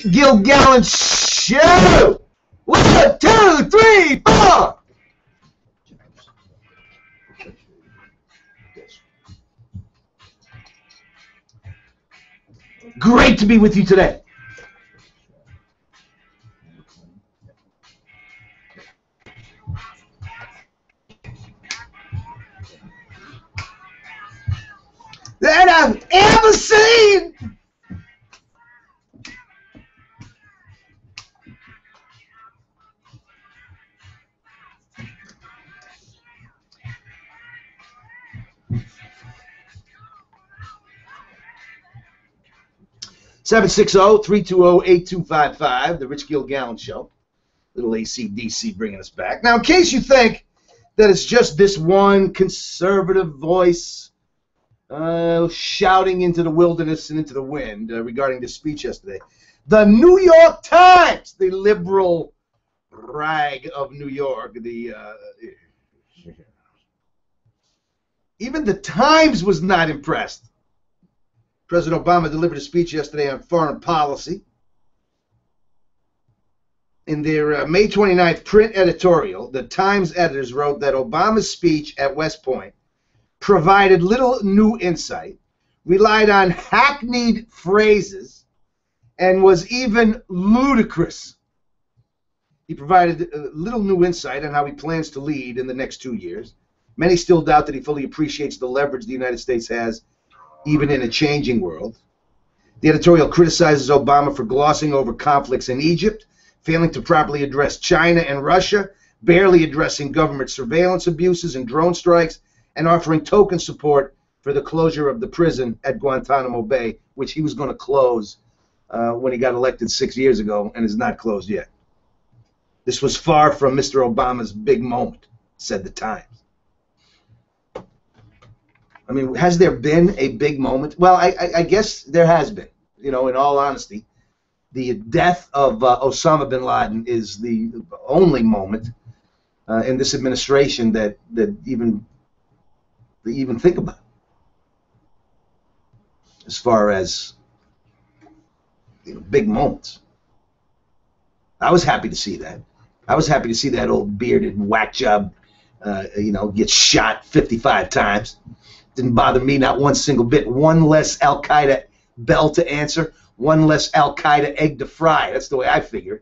Gilgallon Show! 1, 2, 3, 4! Great to be with you today. That I've ever seen. Seven 320-8255, the Rich Gilgallon Show. Little AC/DC bringing us back. Now, in case you think that it's just this one conservative voice shouting into the wilderness and into the wind regarding this speech yesterday, the New York Times, the liberal rag of New York, even the Times was not impressed. President Obama delivered a speech yesterday on foreign policy. In their May 29th print editorial, the Times editors wrote that Obama's speech at West Point provided little new insight, relied on hackneyed phrases, and was even ludicrous. He provided little new insight on how he plans to lead in the next 2 years. Many still doubt that he fully appreciates the leverage the United States has, even in a changing world. The editorial criticizes Obama for glossing over conflicts in Egypt, failing to properly address China and Russia, barely addressing government surveillance abuses and drone strikes, and offering token support for the closure of the prison at Guantanamo Bay, which he was going to close when he got elected 6 years ago and is not closed yet. This was far from Mr. Obama's big moment, said the Times. I mean, has there been a big moment? Well, I guess there has been, you know, in all honesty. The death of Osama bin Laden is the only moment in this administration that even think about, as far as, you know, big moments. I was happy to see that. I was happy to see that old bearded whack job, you know, get shot 55 times. Didn't bother me not one single bit. One less Al-Qaeda bell to answer, one less Al-Qaeda egg to fry. That's the way I figure.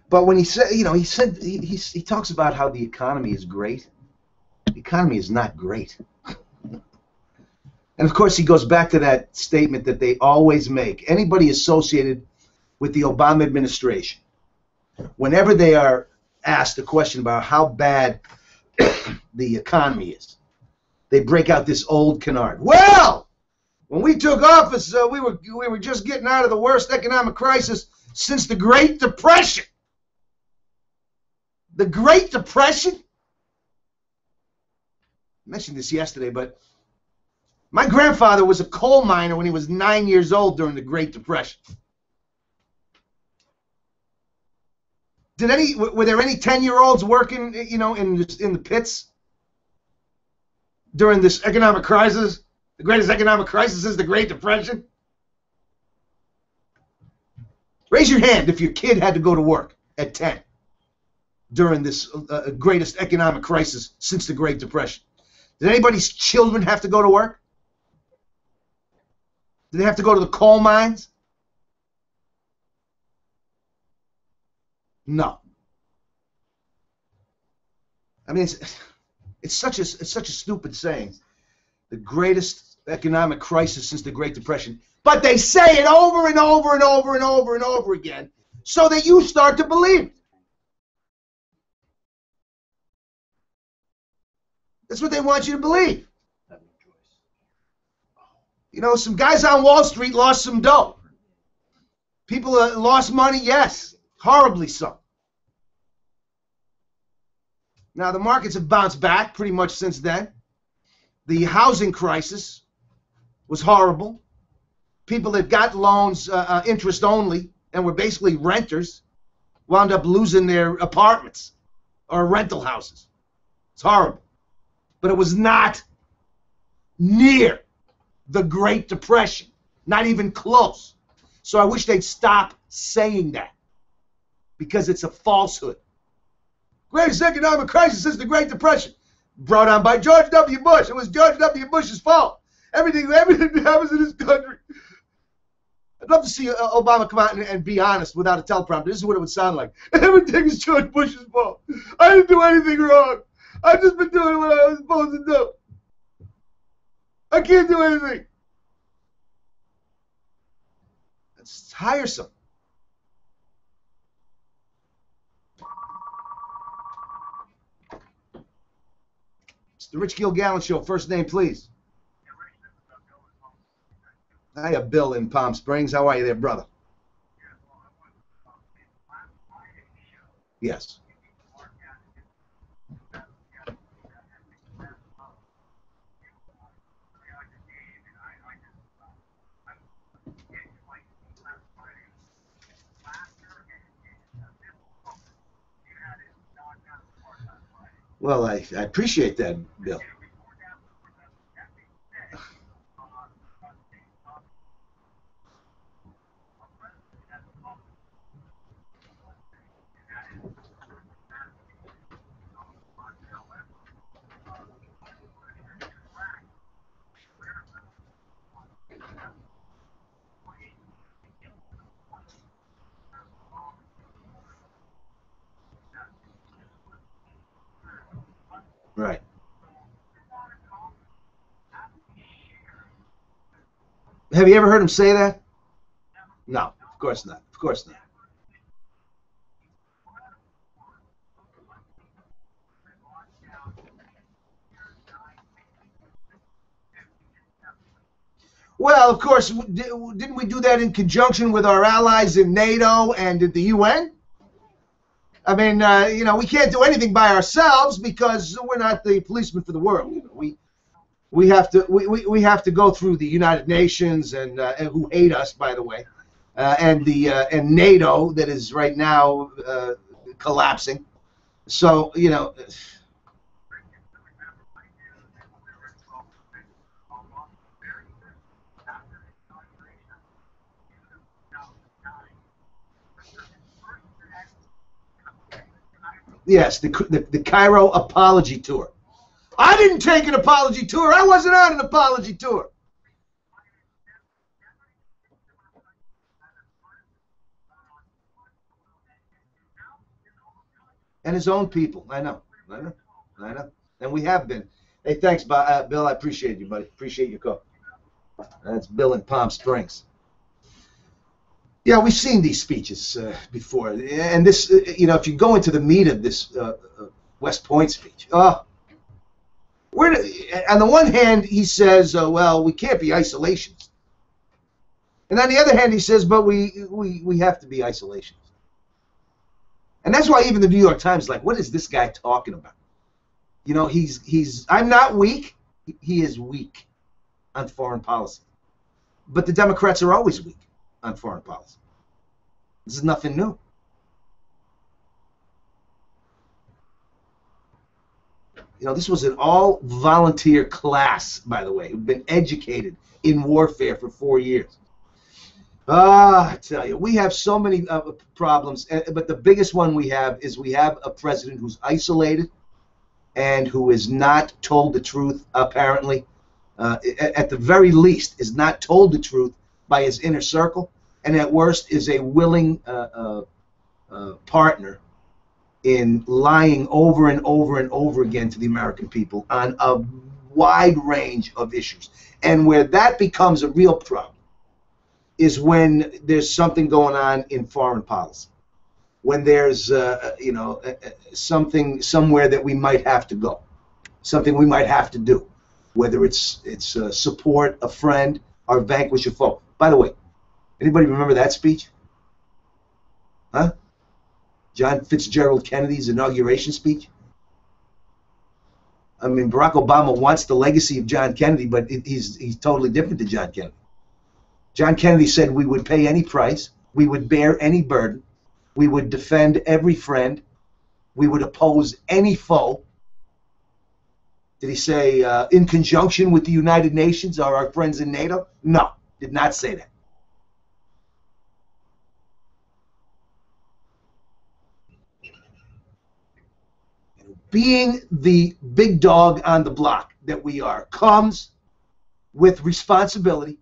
But when he said, you know, he talks about how the economy is great. The economy is not great. And of course, he goes back to that statement that they always make. Anybody associated with the Obama administration, whenever they are asked a question about how bad the economy is, they break out this old canard. Well, when we took office, we were just getting out of the worst economic crisis since the Great Depression. The Great Depression? I mentioned this yesterday, but my grandfather was a coal miner when he was 9 years old during the Great Depression. Were there any 10-year-olds working, you know, in the pits during this economic crisis? The greatest economic crisis is the Great Depression? Raise your hand if your kid had to go to work at 10 during this greatest economic crisis since the Great Depression. Did anybody's children have to go to work? Did they have to go to the coal mines? No. I mean, it's such a stupid saying. The greatest economic crisis since the Great Depression. But they say it over and over and over and over and over again so that you start to believe it. That's what they want you to believe. You know, some guys on Wall Street lost some dough. People lost money, yes. Horribly so. Now, the markets have bounced back pretty much since then. The housing crisis was horrible. People that got loans interest only and were basically renters wound up losing their apartments or rental houses. It's horrible. But it was not near the Great Depression. Not even close. So I wish they'd stop saying that, because it's a falsehood. Greatest economic crisis since the Great Depression. Brought on by George W. Bush. It was George W. Bush's fault. Everything that happens in this country. I'd love to see Obama come out and be honest without a teleprompter. This is what it would sound like. Everything is George Bush's fault. I didn't do anything wrong. I've just been doing what I was supposed to do. I can't do anything. It's tiresome. It's the Rich Gilgallon Show. First name, please. Hiya, Bill in Palm Springs. How are you there, brother? Yes. Well, I appreciate that, Bill. Right. Have you ever heard him say that? No, of course not. Of course not. Well, of course, didn't we do that in conjunction with our allies in NATO and at the UN? I mean, you know, we can't do anything by ourselves because we're not the policemen for the world. You know, we have to go through the United Nations and who hate us, by the way, and NATO that is right now collapsing. So, you know. Yes, the Cairo apology tour. I didn't take an apology tour. I wasn't on an apology tour. And his own people. I know. And we have been. Hey, thanks, Bill. I appreciate you, buddy. Appreciate your call. That's Bill in Palm Springs. Yeah, we've seen these speeches before, and this, you know, if you go into the meat of this West Point speech, on the one hand, he says, well, we can't be isolationists, and on the other hand, he says, but we have to be isolationists, and that's why even the New York Times is like, what is this guy talking about? You know, I'm not weak, he is weak on foreign policy, but the Democrats are always weak on foreign policy. This is nothing new. You know, this was an all-volunteer class, by the way, who've been educated in warfare for 4 years. I tell you, we have so many problems, but the biggest one we have is we have a president who's isolated and who is not told the truth, apparently. At the very least, is not told the truth by his inner circle, and at worst is a willing partner in lying over and over and over again to the American people on a wide range of issues. And where that becomes a real problem is when there's something going on in foreign policy, when there's you know, something somewhere that we might have to go, something we might have to do, whether it's support a friend or vanquish a foe. By the way, anybody remember that speech? Huh? John Fitzgerald Kennedy's inauguration speech? I mean, Barack Obama wants the legacy of John Kennedy, but he's totally different to John Kennedy. John Kennedy said we would pay any price, we would bear any burden, we would defend every friend, we would oppose any foe, Did he say in conjunction with the United Nations or our friends in NATO? No, did not say that. Being the big dog on the block that we are comes with responsibility,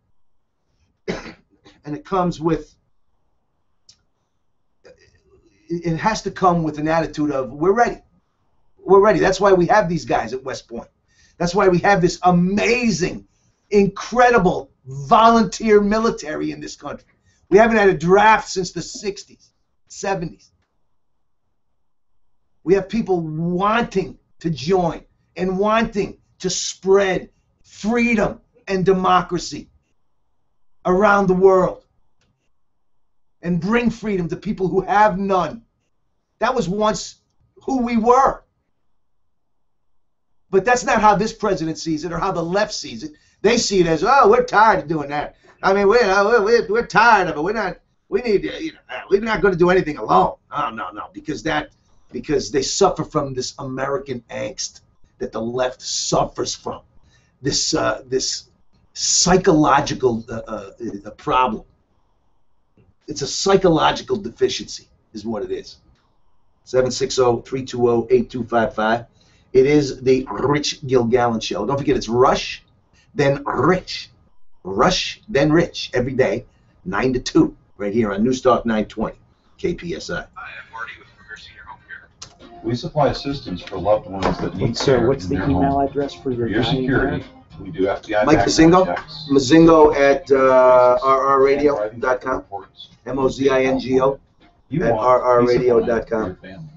and it comes with, it has to come with an attitude of we're ready. We're ready. That's why we have these guys at West Point. That's why we have this amazing, incredible volunteer military in this country. We haven't had a draft since the 60s, 70s. We have people wanting to join and wanting to spread freedom and democracy around the world and bring freedom to people who have none. That was once who we were. But that's not how this president sees it or how the left sees it. They see it as, oh, we're tired of doing that. I mean, we're tired of it. We're not going to do anything alone. Oh, no, because they suffer from this American angst that the left suffers from. This psychological problem. It's a psychological deficiency is what it is. 760-320-8255. It is the Rich Gilgallon Show. Don't forget, it's Rush, then Rich. Rush, then Rich, every day, 9 to 2, right here on News Talk 920, KPSI. Hi, I'm Marty with Premier Senior Home Care. We supply assistance for loved ones that need Sir, care what's in the their email home. address for your Your dying security. parent? We do FBI Mike background Mazingo? checks. Mazingo at rrradio.com. Driving reports. Mozingo You at want rrradio.com. peace of mind for your family.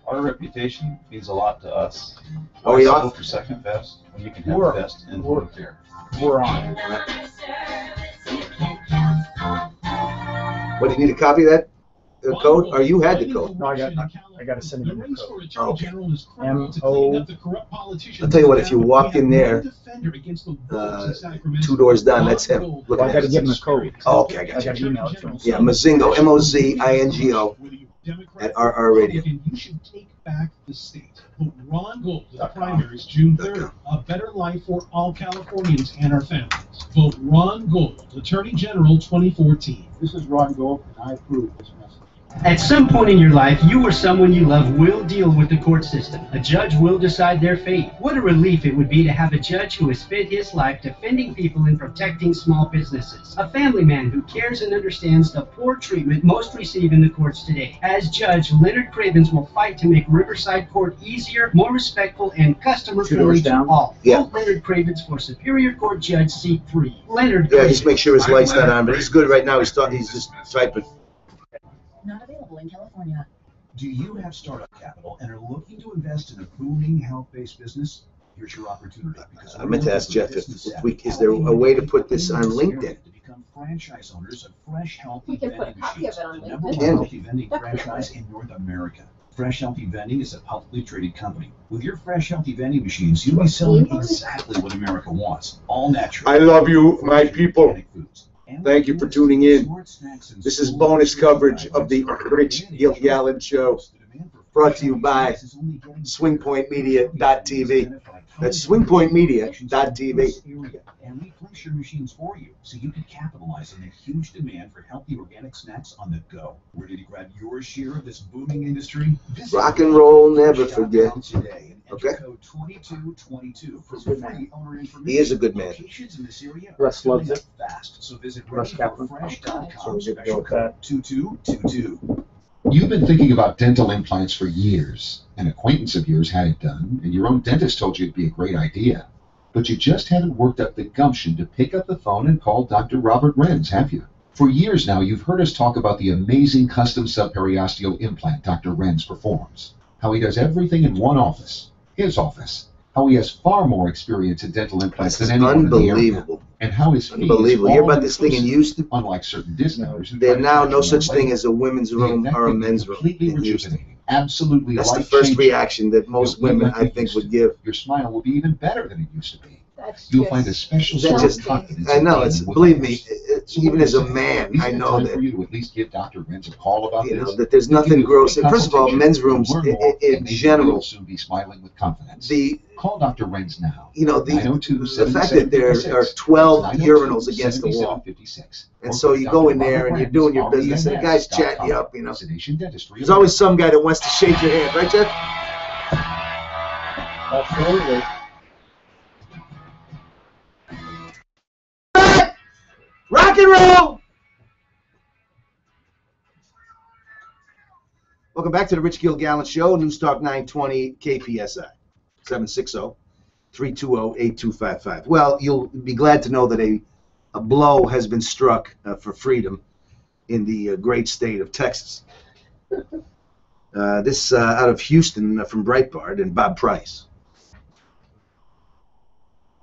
Our reputation means a lot to us. Oh, Why yeah? settle for second best when you can have the best in home care? We're on. What, do you need a copy of that code? Or you had the code? No, I got to send him the code. Oh, okay. M-O. I'll tell you what, if you walk in there, 2 doors down, that's him. Look Well, I at got to that. give him a code. Oh, okay, I I got got you. to email it to him. Yeah, Mozingo, Mozingo at rrradio. You should take back the state. Vote Ron Gold in the primaries June 3rd. A better life for all Californians and our families. Vote Ron Gold, Attorney General 2014. This is Ron Gold, and I approve this message. At some point in your life, you or someone you love will deal with the court system. A judge will decide their fate. What a relief it would be to have a judge who has spent his life defending people and protecting small businesses. A family man who cares and understands the poor treatment most receive in the courts today. As Judge Leonard Cravens will fight to make Riverside Court easier, more respectful, and customer-friendly to all. Yeah. Vote Leonard Cravens for Superior Court Judge Seat 3. Leonard Yeah, Cravens. just make sure his light's not on, but he's good right now. He's just typing. Not available in California. Do you have startup capital and are looking to invest in a booming health-based business? Here's your opportunity. Because I meant to ask Jeff if is there a way to put this on LinkedIn? To become franchise owners of Fresh Healthy We can put a Vending copy of Machines, it on the number LinkedIn. one healthy vending franchise in North America. Fresh Healthy Vending is a publicly traded company. With your Fresh Healthy Vending Machines, you'll be selling exactly what America wants. All natural. I love you, my people. organic foods. And Thank you for tuning in. This is bonus coverage of the Rich Gilgallon Show, brought to you by SwingPointMedia.tv. That's SwingPointMedia.tv. And we place your machines for you so you can capitalize on the huge demand for healthy organic snacks on the go. Ready to grab your share of this booming industry? Visit Rock and roll, never forget. today and enter Okay. code 2222 for He's a good free owner information. He is a good man. Locations in this area Russ are loves filling it. up fast, so visit Russ Kaplan. So readyforfresh.com we should go special with code that. 2222. You've been thinking about dental implants for years. An acquaintance of yours had it done, and your own dentist told you it'd be a great idea. But you just haven't worked up the gumption to pick up the phone and call Dr. Robert Renz, have you? For years now, you've heard us talk about the amazing custom subperiosteal implant Dr. Renz performs. How he does everything in one office, his office. How he has far more experience in dental implants This is than anyone in the area. unbelievable. And how his fee is Unbelievable. You hear about this thing in all-inclusive, Houston? unlike certain discounters who There's try to now charge no more such thing labor. as a women's room or a men's room Completely in Houston. rejuvenating. Absolutely That's the life-changing. first reaction that most You'll be women, like I you think, used would to. give. Your smile will be even better than it used to be. That's You'll just find a special That sort just- of confidence. I know, in it's, being with believe us. me, So even what as a do you say? man, Is I it know time that, for you to at least give Dr. Renz a call about you know, this? that there's He'll give nothing you a gross. free First of all, consultation. men's rooms Learn more, in and maybe general, you'll soon be smiling with confidence. the Call Dr. Renz now. You know, the 902-7756. fact that there are 12 urinals against the wall. 902-7756. And so you go in there and you're doing your business, and the guy's chatting you up, you know. There's always some guy that wants to shake your hand, right, Jeff? Absolutely. Rock and roll! Welcome back to the Rich Gilgallon Show, News Talk 920 KPSI, 760-320-8255. Well, you'll be glad to know that a blow has been struck for freedom in the great state of Texas. This out of Houston from Breitbart and Bob Price.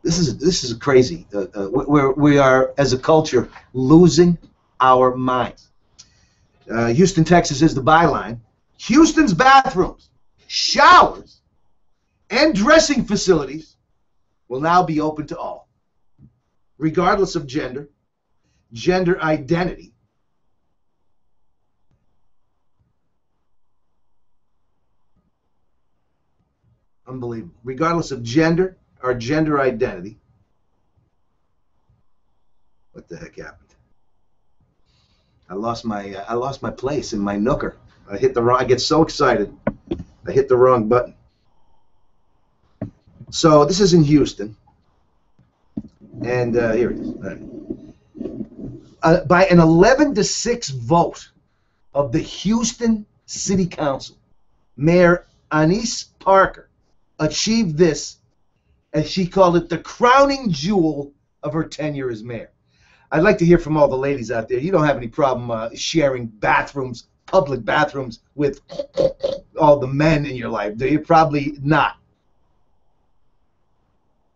This is crazy. We are, as a culture, losing our minds. Houston, Texas is the byline. Houston's bathrooms, showers, and dressing facilities will now be open to all, regardless of gender identity, unbelievable, regardless of gender or gender identity. What the heck happened? I lost my place in my nooker. I get so excited, I hit the wrong button. So this is in Houston, and here it is. All right. By an 11-6 vote of the Houston City Council, Mayor Anise Parker achieved this, as she called it, the crowning jewel of her tenure as mayor. I'd like to hear from all the ladies out there. You don't have any problem sharing bathrooms, public bathrooms, with all the men in your life, do you? Probably not.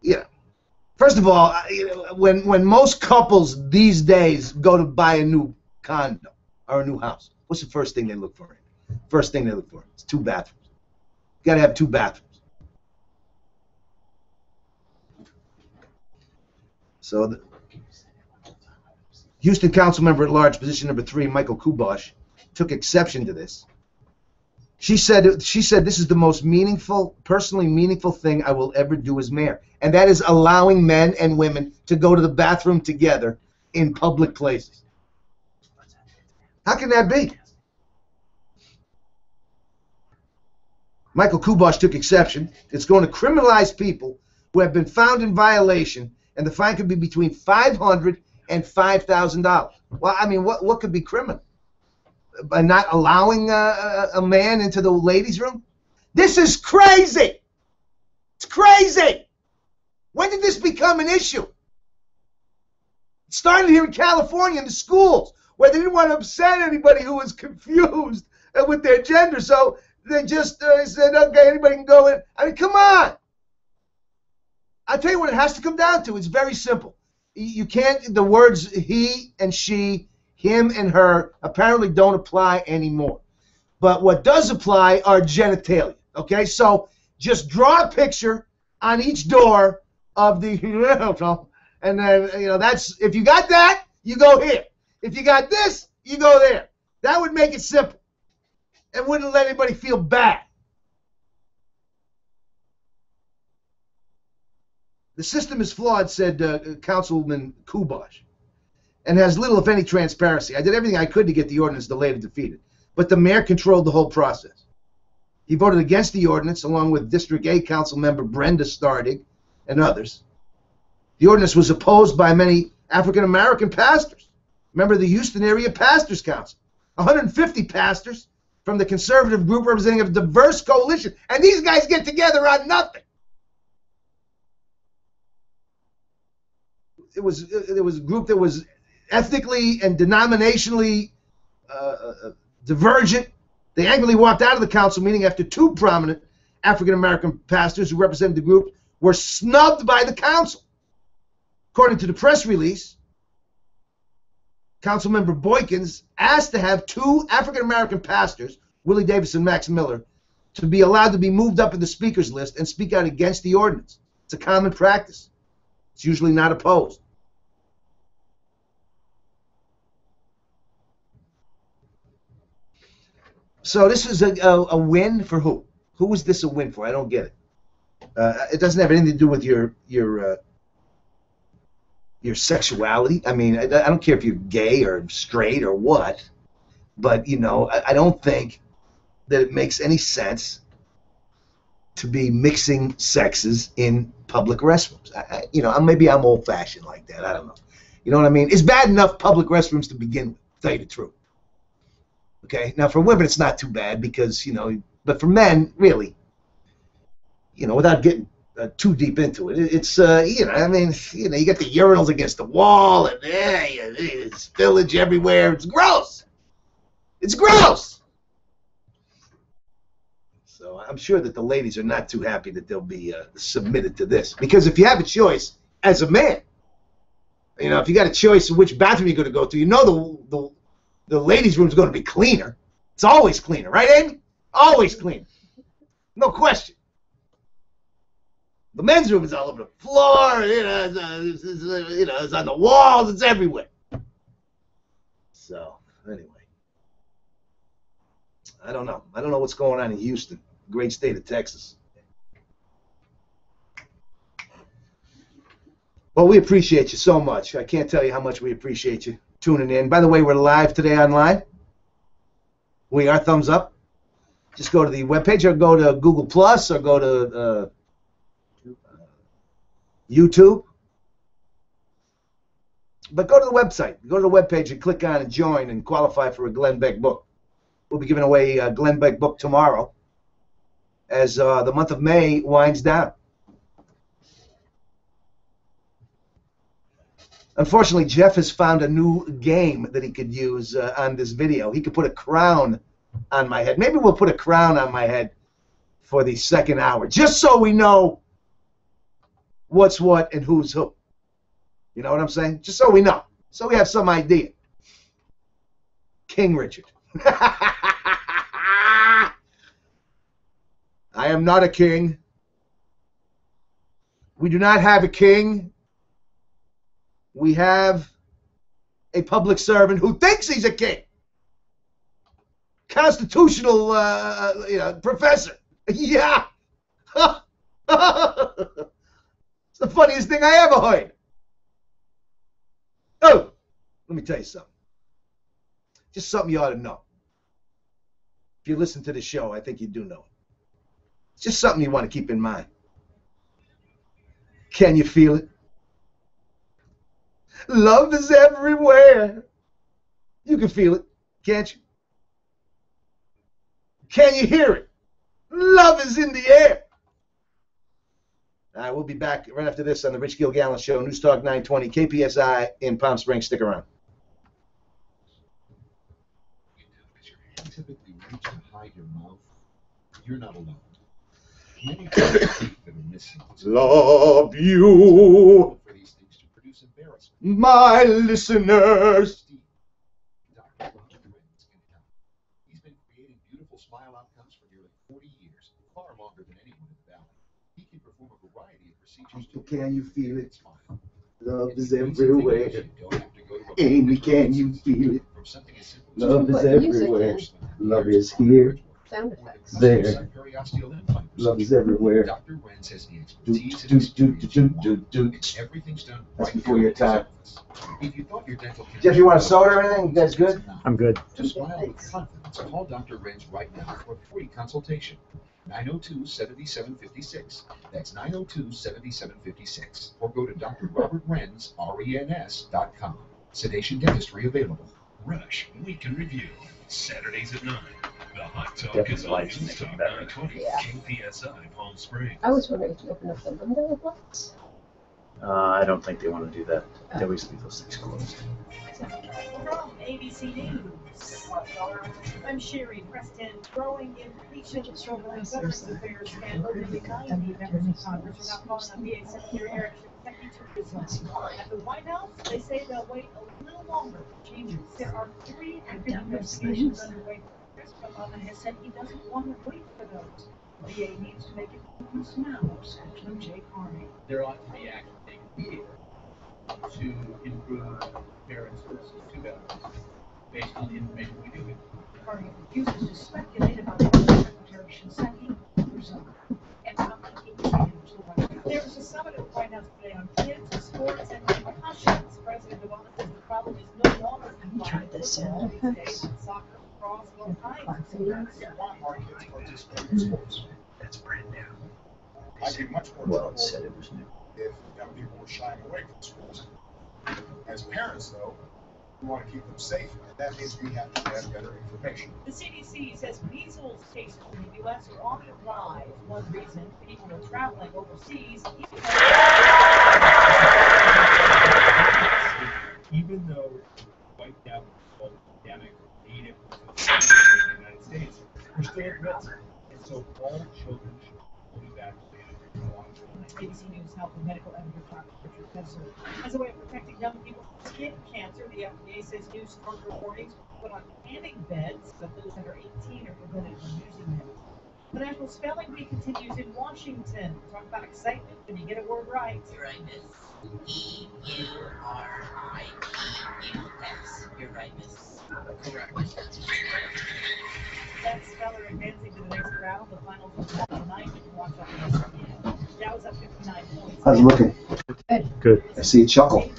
Yeah. First of all, when most couples these days go to buy a new condo or a new house, what's the first thing they look for? First thing they look for is 2 bathrooms. You got to have 2 bathrooms. So, the Houston Council Member at Large, position number 3, Michael Kubosh, took exception to this. She said this is the most personally meaningful thing I will ever do as mayor, and that is allowing men and women to go to the bathroom together in public places. How can that be? Michael Kubosh took exception. It's going to criminalize people who have been found in violation, and the fine could be between $500 and $5,000. Well, I mean, what could be criminal? By not allowing a man into the ladies' room? This is crazy! It's crazy! When did this become an issue? It started here in California in the schools, where they didn't want to upset anybody who was confused with their gender, so they just said, okay, anybody can go in. I mean, come on! I'll tell you what it has to come down to. It's very simple. You can't, the words he and she, him and her, apparently don't apply anymore. But what does apply are genitalia. Okay, so just draw a picture on each door of the, and then, that's, if you got that, you go here. If you got this, you go there. That would make it simple and wouldn't let anybody feel bad. The system is flawed, said Councilman Kubosh, and has little, if any, transparency. I did everything I could to get the ordinance delayed and defeated, but the mayor controlled the whole process. He voted against the ordinance, along with District A Council member Brenda Stardig and others. The ordinance was opposed by many African-American pastors. Remember the Houston Area Pastors Council, 150 pastors from the conservative group representing a diverse coalition, and these guys get together on nothing. It was a group that was ethnically and denominationally divergent. They angrily walked out of the council meeting after 2 prominent African-American pastors who represented the group were snubbed by the council. According to the press release, Councilmember Boykins asked to have 2 African-American pastors, Willie Davis and Max Miller, to be allowed to be moved up in the speakers list and speak out against the ordinance. It's a common practice. It's usually not opposed. So this is a win for who? Who is this a win for? I don't get it. It doesn't have anything to do with your sexuality. I mean, I don't care if you're gay or straight or what, but you know, I don't think that it makes any sense to be mixing sexes in public restrooms. You know, maybe I'm old-fashioned like that. I don't know. You know what I mean? It's bad enough public restrooms to begin with, to tell you the truth. Okay? Now, for women, it's not too bad because, you know, but for men, really, you know, without getting too deep into it, it's, you know, I mean, you know, you got the urinals against the wall and there's spillage everywhere. It's gross. It's gross. So I'm sure that the ladies are not too happy that they'll be submitted to this. Because if you have a choice as a man, you know, if you got a choice of which bathroom you're going to go to, you know the ladies' room is going to be cleaner. It's always cleaner, right, Amy? Always cleaner. No question. The men's room is all over the floor, you know, it's on the walls, it's everywhere. So, anyway. I don't know. I don't know what's going on in Houston, great state of Texas. Well, we appreciate you so much. I can't tell you how much we appreciate you tuning in. By the way, we're live today online. We are thumbs up. Just go to the webpage or go to Google Plus or go to YouTube. But go to the website. Go to the webpage and click on and join and qualify for a Glenn Beck book. We'll be giving away a Glenn Beck book tomorrow as the month of May winds down. Unfortunately, Jeff has found a new game that he could use on this video. He could put a crown on my head. Maybe we'll put a crown on my head for the second hour, just so we know what's what and who's who. You know what I'm saying? Just so we know. So we have some idea. King Richard. I am not a king. We do not have a king. We have a public servant who thinks he's a king. Constitutional professor. Yeah. It's the funniest thing I ever heard. Oh, let me tell you something. Just something you ought to know. If you listen to the show, I think you do know it. It's just something you want to keep in mind. Can you feel it? Love is everywhere. You can feel it, can't you? Can you hear it? Love is in the air. All right, we'll be back right after this on the Rich Gilgallon Show, News Talk 920, KPSI in Palm Springs. Stick around. Typically reach and hide your mouth. You're not alone. Many people think that are missing. Love you, For these things to produce embarrassment. my listeners. Dr. Roger Wins can help. He's been creating beautiful smile outcomes for nearly 40 years, far longer than anyone in the valley. He can perform a variety of procedures to Can you feel it? smile. Love And is the great thing everywhere. is you don't have to go to a Amy, can you feel it? From something as simple Love is Put music everywhere. in. Love is here. Sound effects. There. Love is everywhere. Dr. Wentz has the Do, expertise do, and experience. do. Everything's done That's right before here your in his time. office. If you thought your dental care Jeff, you want a soda or anything? You guys good? I'm good. To smile with confidence, call Dr. Renz right now for a free consultation. 902-7756. That's 902-7756. Or go to drrobertrenz.com. Sedation dentistry available. Rush Weekend Review, Saturdays at 9. The Hot Talk Definitely is on lights News make it Talk better. 920, Yeah. KPSI, Palm Springs. I was wondering if you open up the window with lights. I don't think they want to do that. They always leave those things closed. From ABC News, I'm Sherry Preston. Growing impatience over the Veterans Affairs scandal. The 90 members of Congress are not calling on VA Secretary Eric Shinseki to resign. At the White House, they say they'll wait a little longer for changes. There are 3 active investigations underway. President Obama has said he doesn't want to wait for those. The VA needs to make improvements now. Spokesman Jay Carney. There ought to be action taken immediately to improve fairness services to veterans based on the information we do get. Carney refuses to speculate about whether Secretary Shinseki will resign. And how can he change college is no longer confined Try to the football. sound These days, effects. soccer, lacrosse, all kinds of Class sports. videos. We want our kids participating in sports. That's brand new. I'd be much more Well, trouble it said it was new. if young people were shying away from schools. As parents, though, we want to keep them safe, and that means we have to have better information. The CDC says measles cases in the U.S. are on the rise. One reason people are traveling overseas. Even though wiped out the pandemic native to the United States, we're still at risk. And so all children should be vaccinated along with ABC News Health and Medical Editor Dr. Richard Kessler. As a way of protecting young people from skin cancer, the FDA says new stronger warnings will put on panic beds, but those that are 18 are prevented from using them. The National Spelling Bee continues in Washington. Talk about excitement when you get a word right. Your rightness. E-U-R-I-E-U-S. Your rightness. correct. That speller advancing to the next round. The finals will be tonight. You can watch on ESPN. Dow's up 59 points. How's it looking? Good. I see you chuckle.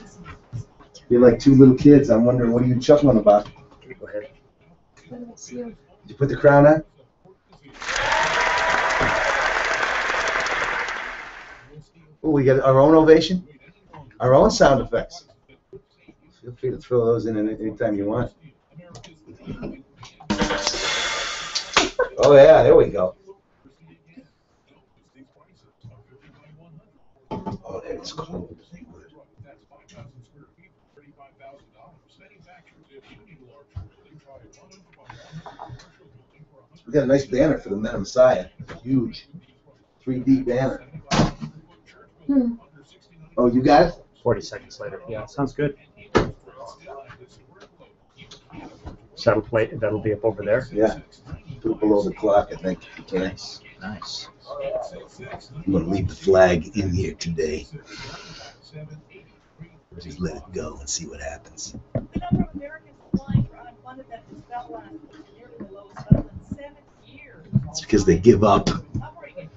You're like two little kids. I'm wondering, what are you chuckling about? Go ahead. Did you put the crown on? Oh, we got our own ovation? Our own sound effects. Feel free to throw those in anytime you want. Oh, yeah, there we go. Oh, it's cold. We got a nice banner for the Men of Messiah. Huge. 3D banner. Oh, you got it? 40 seconds later. Yeah, sounds good. So that'll be up over there? Yeah. Put it below the clock, I think. Nice. Nice. I'm going to leave the flag in here today. Just let it go and see what happens. The number of Americans applying for unfunded benefits fell last week to nearly the lowest level in 7 years. It's because they give up. Recovering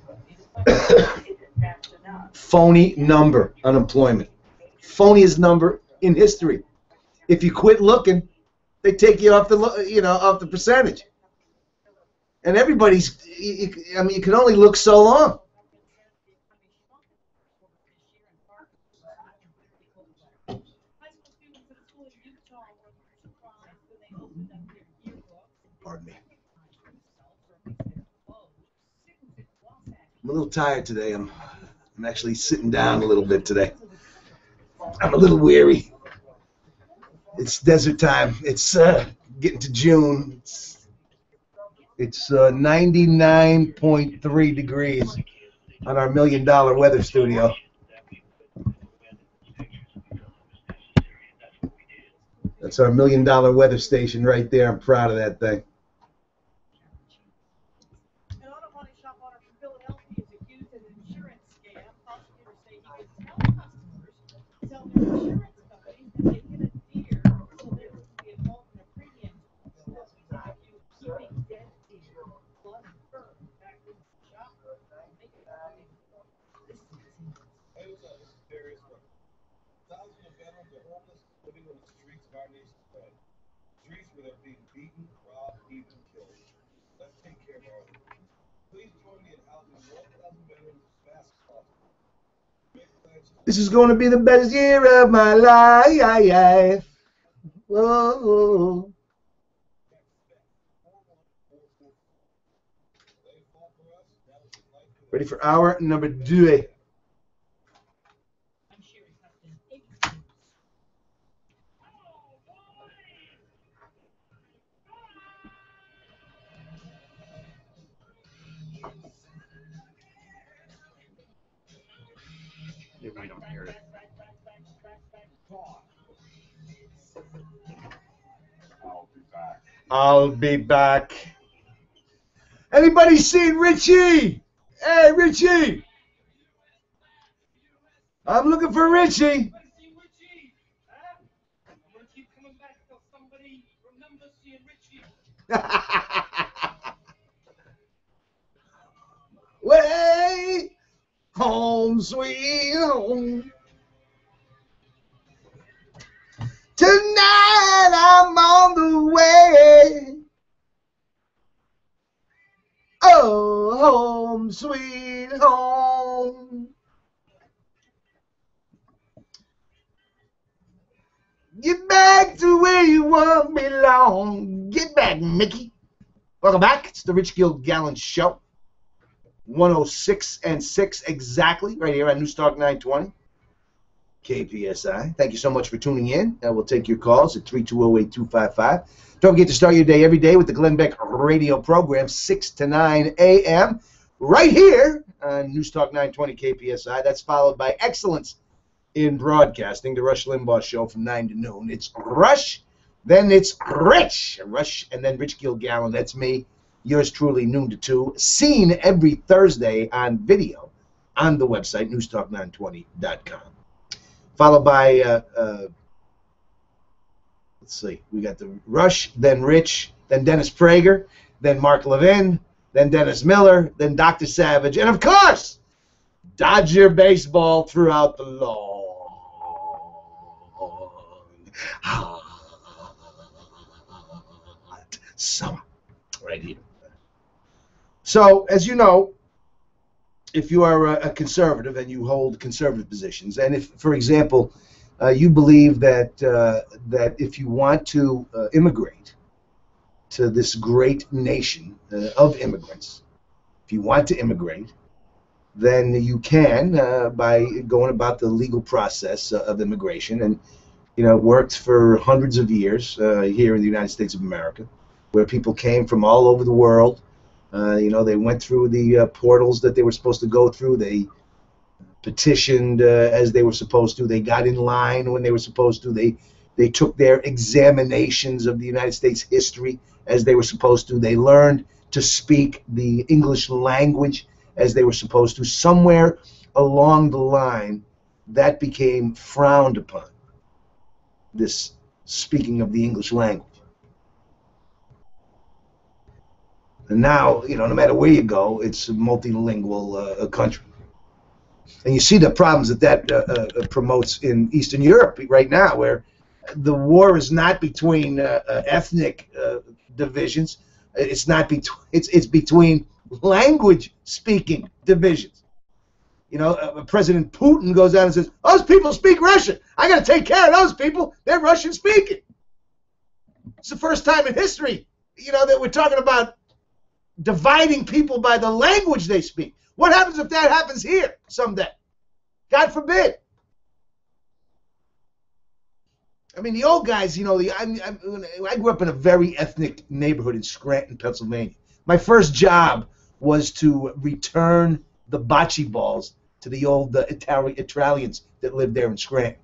isn't fast enough. Phony number, unemployment. Phoniest number in history. If you quit looking, they take you off the, off the percentage. And everybody's, I mean, you can only look so long. Pardon me. I'm a little tired today. I'm actually sitting down a little bit today. I'm a little weary. It's desert time. It's getting to June. It's 99.3 degrees on our $1 million weather studio. That's our $1 million weather station right there. I'm proud of that thing. An auto body shop owner from Philadelphia is accused of an insurance scam. Prosecutors say he could tell customers, tell their insurance companies that they hit a deer so they would be involved in a premium. Keeping dead deer, blood and fur back in the shop. This is Hey, what's up? This is Darius Rucker. Thousands of veterans are homeless, living on the streets of our nation today. Streets where they're being beaten, robbed, even killed. Let's take care of our own. Please join me in housing 1,000 veterans as fast as possible. This is going to be the best year of my life. Whoa. Ready for hour number 2. We don't hear it. I'll be back. Anybody seen Richie? Hey, Richie. I'm looking for Richie. Way home, sweet home. Tonight. home, sweet home. Get back to where you once belong. Get back, Mickey. Welcome back. It's the Rich Gilgallon Show. 106 and 6 exactly, right here on News Talk 920. KPSI. Thank you so much for tuning in. We'll take your calls at 320-8255. Don't forget to start your day every day with the Glenn Beck radio program, 6 to 9 a.m. right here on News Talk 920 KPSI. That's followed by Excellence in Broadcasting, the Rush Limbaugh Show from 9 to noon. It's Rush, then it's Rich. Rush, and then Rich Gilgallon. That's me, yours truly, noon to 2. Seen every Thursday on video on the website, newstalk920.com. Followed by, let's see, we got the Rush, then Rich, then Dennis Prager, then Mark Levin, then Dennis Miller, then Dr. Savage, and of course, Dodger baseball throughout the long hot summer, right here. So, as you know, if you are a conservative and you hold conservative positions, and if, for example, you believe that that if you want to immigrate to this great nation of immigrants, if you want to immigrate, then you can by going about the legal process of immigration. And you know, it worked for hundreds of years here in the United States of America, where people came from all over the world. You know, they went through the portals that they were supposed to go through. They petitioned as they were supposed to. They got in line when they were supposed to. They took their examinations of the United States history as they were supposed to. They learned to speak the English language as they were supposed to. Somewhere along the line, that became frowned upon, this speaking of the English language. And now, you know, no matter where you go, it's a multilingual country. And you see the problems that promotes in Eastern Europe right now, where the war is not between ethnic divisions. It's not it's between language-speaking divisions. You know, President Putin goes out and says, "Those people speak Russian. I got to take care of those people. They're Russian-speaking." It's the first time in history, you know, that we're talking about dividing people by the language they speak. What happens if that happens here someday? God forbid. I mean, the old guys, you know, I grew up in a very ethnic neighborhood in Scranton, Pennsylvania. My first job was to return the bocce balls to the old Italians that lived there in Scranton.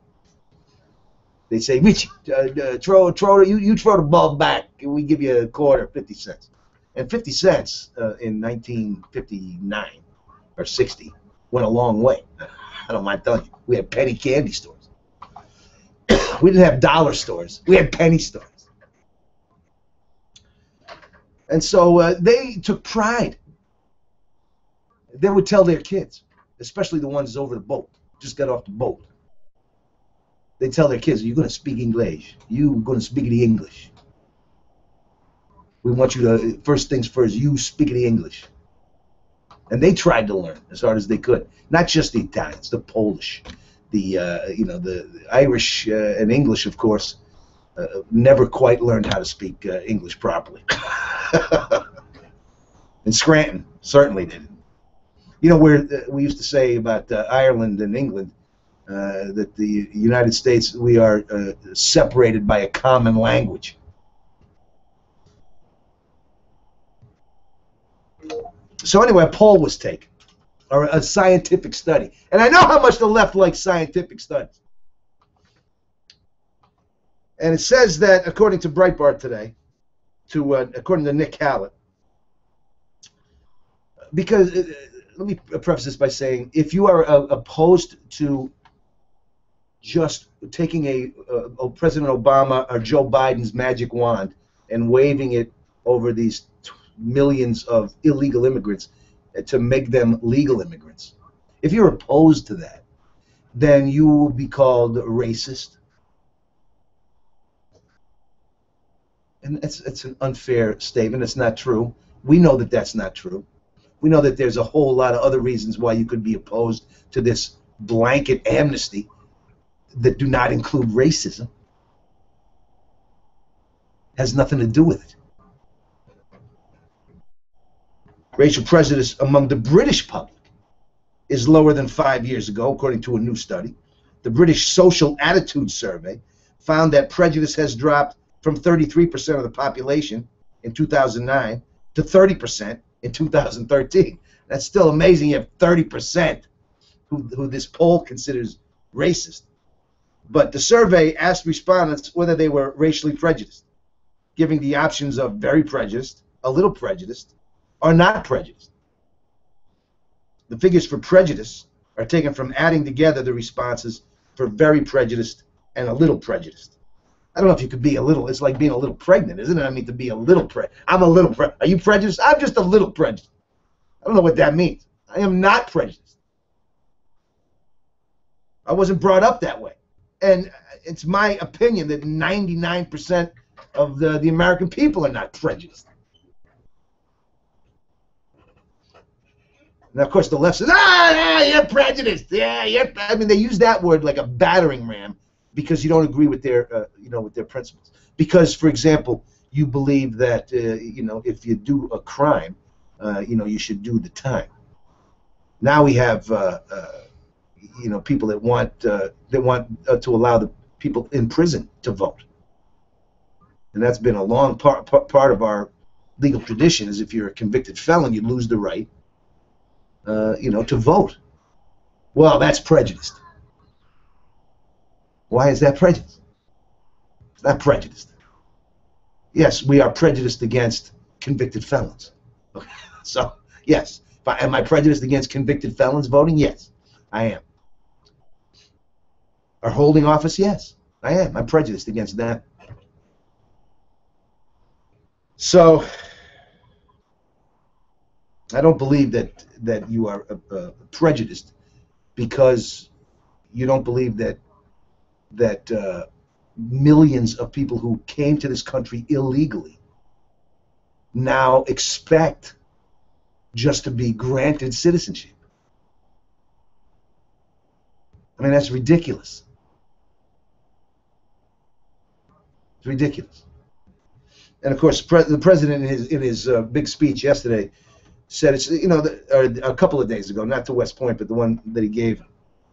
They say, "Richie, you throw the ball back, and we give you a quarter, 50 cents. And 50 cents in 1959 or 60 went a long way. I don't mind telling you. We had penny candy stores. We didn't have dollar stores. We had penny stores. And so they took pride. They would tell their kids, especially the ones over the boat, just got off the boat. They tell their kids, "You're going to speak English. You're going to speak the English. We want you to, first things first, you speak the English." And they tried to learn as hard as they could. Not just the Italians, the Polish, the you know, the Irish and English, of course, never quite learned how to speak English properly. And Scranton certainly didn't. You know, where we used to say about Ireland and England that the United States, we are separated by a common language. So anyway, a poll was taken, or a scientific study. And I know how much the left likes scientific studies. And it says that, according to Breitbart today, according to Nick Hallett, because, let me preface this by saying, if you are opposed to just taking a President Obama or Joe Biden's magic wand and waving it over these millions of illegal immigrants to make them legal immigrants, if you're opposed to that, then you will be called racist. And it's an unfair statement. It's not true. We know that that's not true. We know that there's a whole lot of other reasons why you could be opposed to this blanket amnesty that do not include racism. Has nothing to do with it. Racial prejudice among the British public is lower than 5 years ago, according to a new study. The British Social Attitude Survey found that prejudice has dropped from 33% of the population in 2009 to 30% in 2013. That's still amazing. You have 30% who this poll considers racist. But the survey asked respondents whether they were racially prejudiced, giving the options of very prejudiced, a little prejudiced, or not prejudiced. The figures for prejudice are taken from adding together the responses for very prejudiced and a little prejudiced. I don't know if you could be a little, it's like being a little pregnant, isn't it? I mean, to be a little I'm a little Are you prejudiced? I'm just a little prejudiced. I don't know what that means. I am not prejudiced. I wasn't brought up that way. And it's my opinion that 99% of the American people are not prejudiced. Now, of course, the left says, you're prejudiced. Yeah, I mean, they use that word like a battering ram because you don't agree with their, with their principles. Because, for example, you believe that, if you do a crime, you should do the time. Now we have, people that want to allow the people in prison to vote, and that's been a long part of our legal tradition. Is if you're a convicted felon, you lose the right, to vote. Well, that's prejudiced. Why is that prejudiced? It's not prejudiced. Yes, we are prejudiced against convicted felons. Okay. So, yes. Am I prejudiced against convicted felons voting? Yes, I am. Or holding office? Yes, I am. I'm prejudiced against that. So, I don't believe that you are prejudiced because you don't believe that millions of people who came to this country illegally now expect just to be granted citizenship. I mean, that's ridiculous. It's ridiculous. And of course, the president in his big speech yesterday said, it's or a couple of days ago, not to West Point, but the one that he gave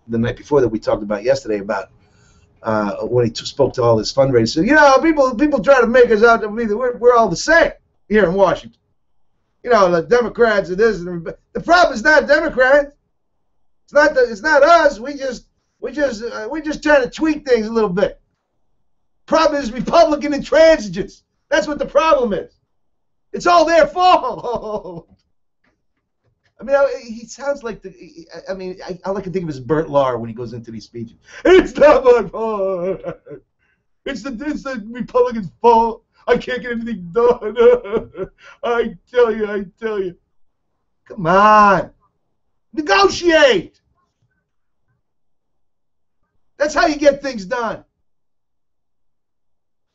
the night before that we talked about yesterday about when he spoke to all his fundraisers. People try to make us out to be that we're all the same here in Washington. The Democrats are this. The problem is not Democrats. It's not us. We just trying to tweak things a little bit. Problem is Republican intransigence. That's what the problem is. It's all their fault. I mean, he sounds like all I can think of is Bert Lahr when he goes into these speeches. It's not my fault. It's the Republicans' fault. I can't get anything done. I tell you. Come on. Negotiate. That's how you get things done.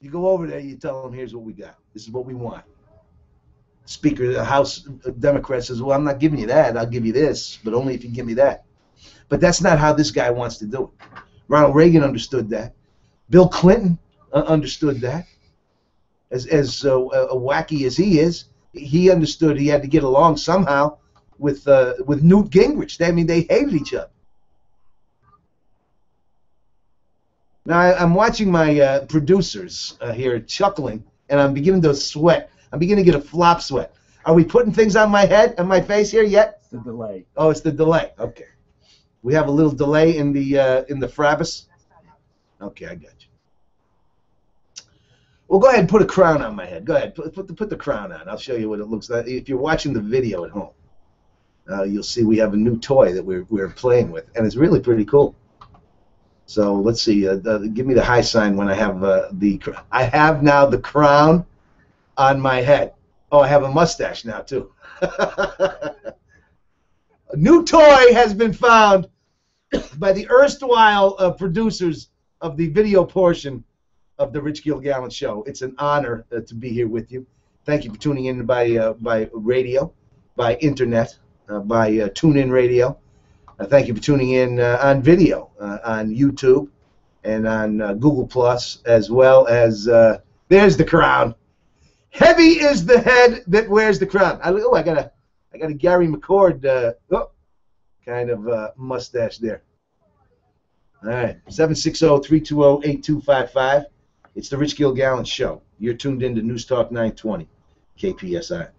You go over there, you tell them, here's what we got. This is what we want. Speaker of the House Democrat says, well, I'm not giving you that. I'll give you this, but only if you give me that. But that's not how this guy wants to do it. Ronald Reagan understood that. Bill Clinton understood that. As wacky as he is, he understood he had to get along somehow with Newt Gingrich. They hated each other. Now I'm watching my producers here chuckling, and I'm beginning to sweat. I'm beginning to get a flop sweat. Are we putting things on my head and my face here yet? It's the delay. Oh, it's the delay. Okay. We have a little delay in the Frabus. Okay, I got you. Well, go ahead and put a crown on my head. Go ahead, put the crown on. I'll show you what it looks like. If you're watching the video at home, you'll see we have a new toy that we're playing with, and it's really pretty cool. So let's see. Give me the high sign when I have I have now the crown on my head. Oh, I have a mustache now too. A new toy has been found by the erstwhile producers of the video portion of the Rich Gilgallon Show. It's an honor to be here with you. Thank you for tuning in by radio, by internet, by TuneIn Radio. Thank you for tuning in on video on YouTube and on Google Plus, as well as there's the crown. Heavy is the head that wears the crown. I got a Gary McCord kind of mustache there. All right, 760-320-8255. It's the Rich Gilgallon Show. You're tuned in to News Talk 920, KPSI.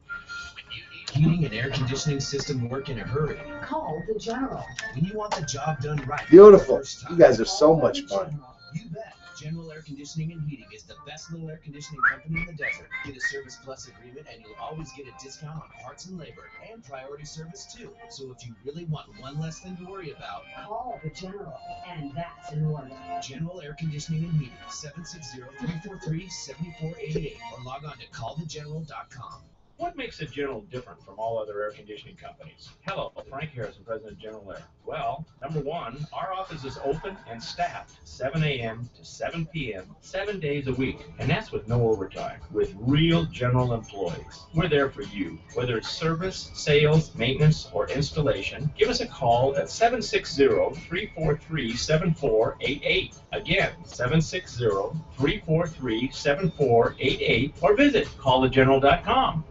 Heating and air conditioning system work in a hurry. Call the General. When you want the job done right. Beautiful. You guys are so much fun. You bet. General Air Conditioning and Heating is the best little air conditioning company in the desert. Get a Service Plus agreement and you'll always get a discount on parts and labor and priority service too. So if you really want one less thing to worry about, call the General, and that's in order. General Air Conditioning and Heating, 760-343-7488, or log on to callthegeneral.com. What makes a General different from all other air conditioning companies? Hello, Frank Harrison, President of General Air. Well, number one, our office is open and staffed 7 a.m. to 7 p.m., 7 days a week. And that's with no overtime, with real General employees. We're there for you. Whether it's service, sales, maintenance, or installation, give us a call at 760-343-7488. Again, 760-343-7488, or visit callthegeneral.com.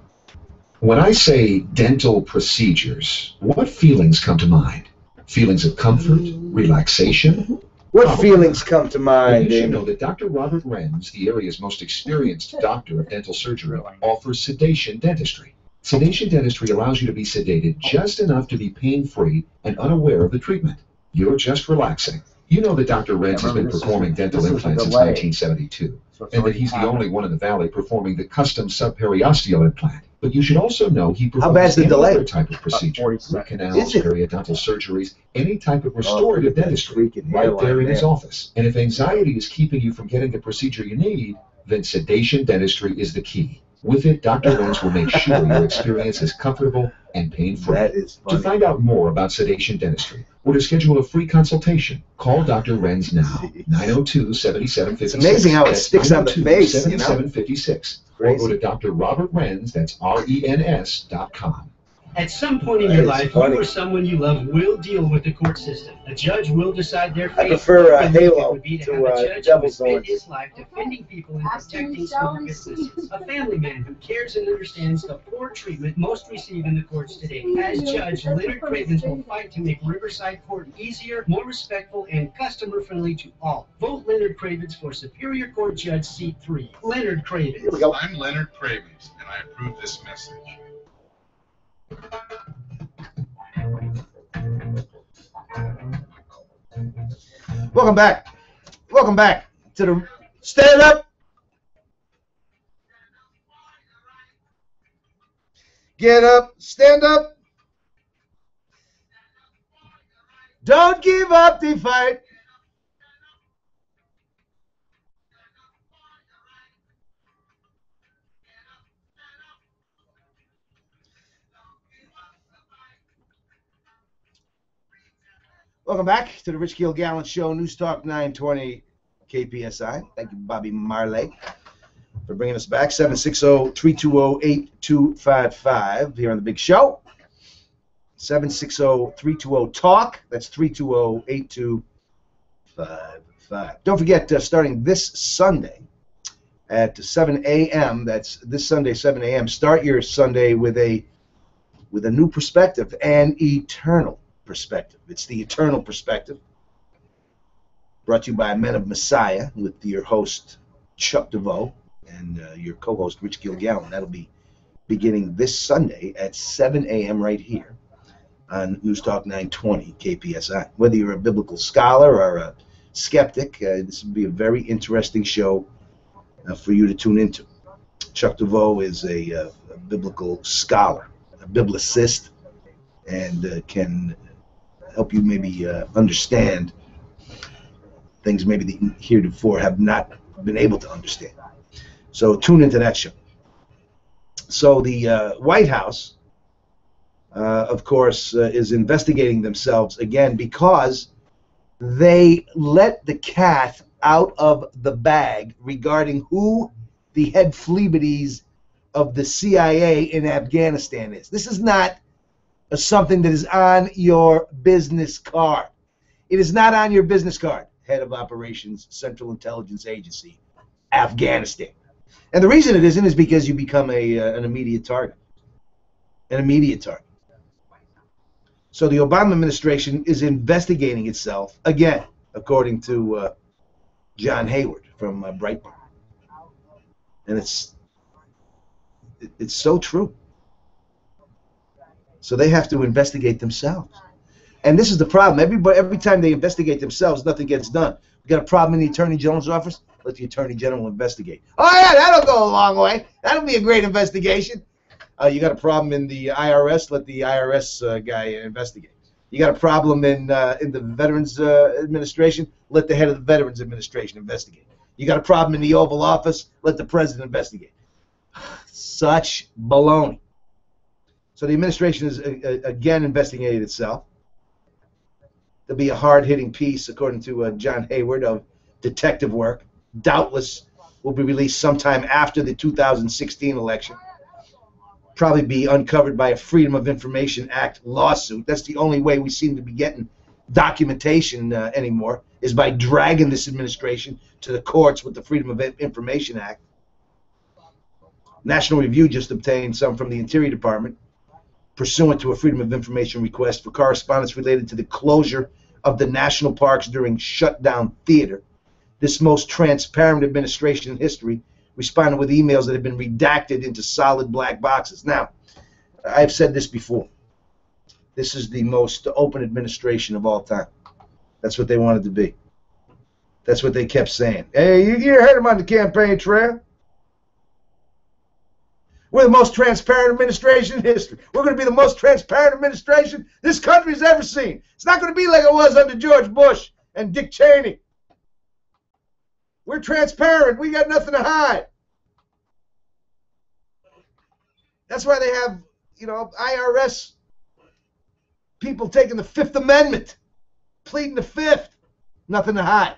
When I say dental procedures, what feelings come to mind? Feelings of comfort, relaxation? What feelings come to mind, You should know that Dr. Robert Renz, the area's most experienced doctor of dental surgery, offers sedation dentistry. Sedation dentistry allows you to be sedated just enough to be pain-free and unaware of the treatment. You're just relaxing. You know that Dr. Renz has been performing dental implants since 1972, and that he's the only one in the Valley performing the custom subperiosteal implant. But you should also know he performs any other type of procedure, root canals, periodontal surgeries, any type of restorative dentistry, right there in his office. And if anxiety is keeping you from getting the procedure you need, then sedation dentistry is the key. With it, Dr. Renz will make sure your experience is comfortable and pain-free. To find out more about sedation dentistry or to schedule a free consultation, call Dr. Renz now, 902-7756. It's amazing how it sticks on the face, you know? 7756. Or go to Dr. Robert Renz, that's RENS.com. At some point in your life, you or someone you love will deal with the court system. A judge will decide their fate. I prefer What a relief Halo it would be to have to a judge who Devil's has spent Horns. his life defending people and protecting small businesses. A family man who cares and understands the poor treatment most receive in the courts today. As judge, Leonard Cravens will fight to make Riverside Court easier, more respectful, and customer-friendly to all. Vote Leonard Cravens for Superior Court Judge Seat 3. Leonard Cravens. I'm Leonard Cravens, and I approve this message. Welcome back. Welcome back to the Stand Up. Get up. Stand up. Don't give up the fight. Welcome back to the Rich Gilgallon Show, News Talk 920 KPSI. Thank you, Bobby Marley, for bringing us back. 760-320-8255 here on the big show. 760-320-TALK. That's 320-8255. Don't forget, starting this Sunday at 7 a.m., that's this Sunday, 7 a.m., start your Sunday with a new perspective, an eternal perspective. It's the eternal perspective, brought to you by Men of Messiah with your host Chuck DeVoe and your co-host Rich Gilgallon. That'll be beginning this Sunday at 7 a.m. right here on News Talk 920 KPSI. Whether you're a biblical scholar or a skeptic, this will be a very interesting show for you to tune into. Chuck DeVoe is a biblical scholar, a biblicist, and can help you maybe understand things maybe that you heretofore have not been able to understand. So tune into that show. So the White House, of course, is investigating themselves again because they let the cat out of the bag regarding who the head fleabities of the CIA in Afghanistan is. This is not as something that is on your business card. It is not on your business card. Head of Operations, Central Intelligence Agency, Afghanistan. And the reason it isn't is because you become an immediate target. An immediate target. So the Obama administration is investigating itself, again, according to John Hayward from Breitbart. And it's so true. So they have to investigate themselves. And this is the problem. Every time they investigate themselves, nothing gets done. We got a problem in the Attorney General's office? Let the Attorney General investigate. Oh, yeah, that'll go a long way. That'll be a great investigation. You got a problem in the IRS? Let the IRS guy investigate. You got a problem in the Veterans Administration? Let the head of the Veterans Administration investigate. You got a problem in the Oval Office? Let the President investigate. Such baloney. So the administration is, again, investigating itself. There'll be a hard-hitting piece, according to John Hayward, of detective work. Doubtless will be released sometime after the 2016 election. Probably be uncovered by a Freedom of Information Act lawsuit. That's the only way we seem to be getting documentation anymore, is by dragging this administration to the courts with the Freedom of Information Act. National Review just obtained some from the Interior Department, pursuant to a Freedom of Information request for correspondence related to the closure of the national parks during shutdown theater. This most transparent administration in history responded with emails that have been redacted into solid black boxes. Now, I've said this before. This is the most open administration of all time. That's what they wanted to be. That's what they kept saying. Hey, you heard them on the campaign trail. We're the most transparent administration in history. We're going to be the most transparent administration this country's ever seen. It's not going to be like it was under George Bush and Dick Cheney. We're transparent. We got nothing to hide. That's why they have, IRS people taking the Fifth Amendment, pleading the Fifth. Nothing to hide.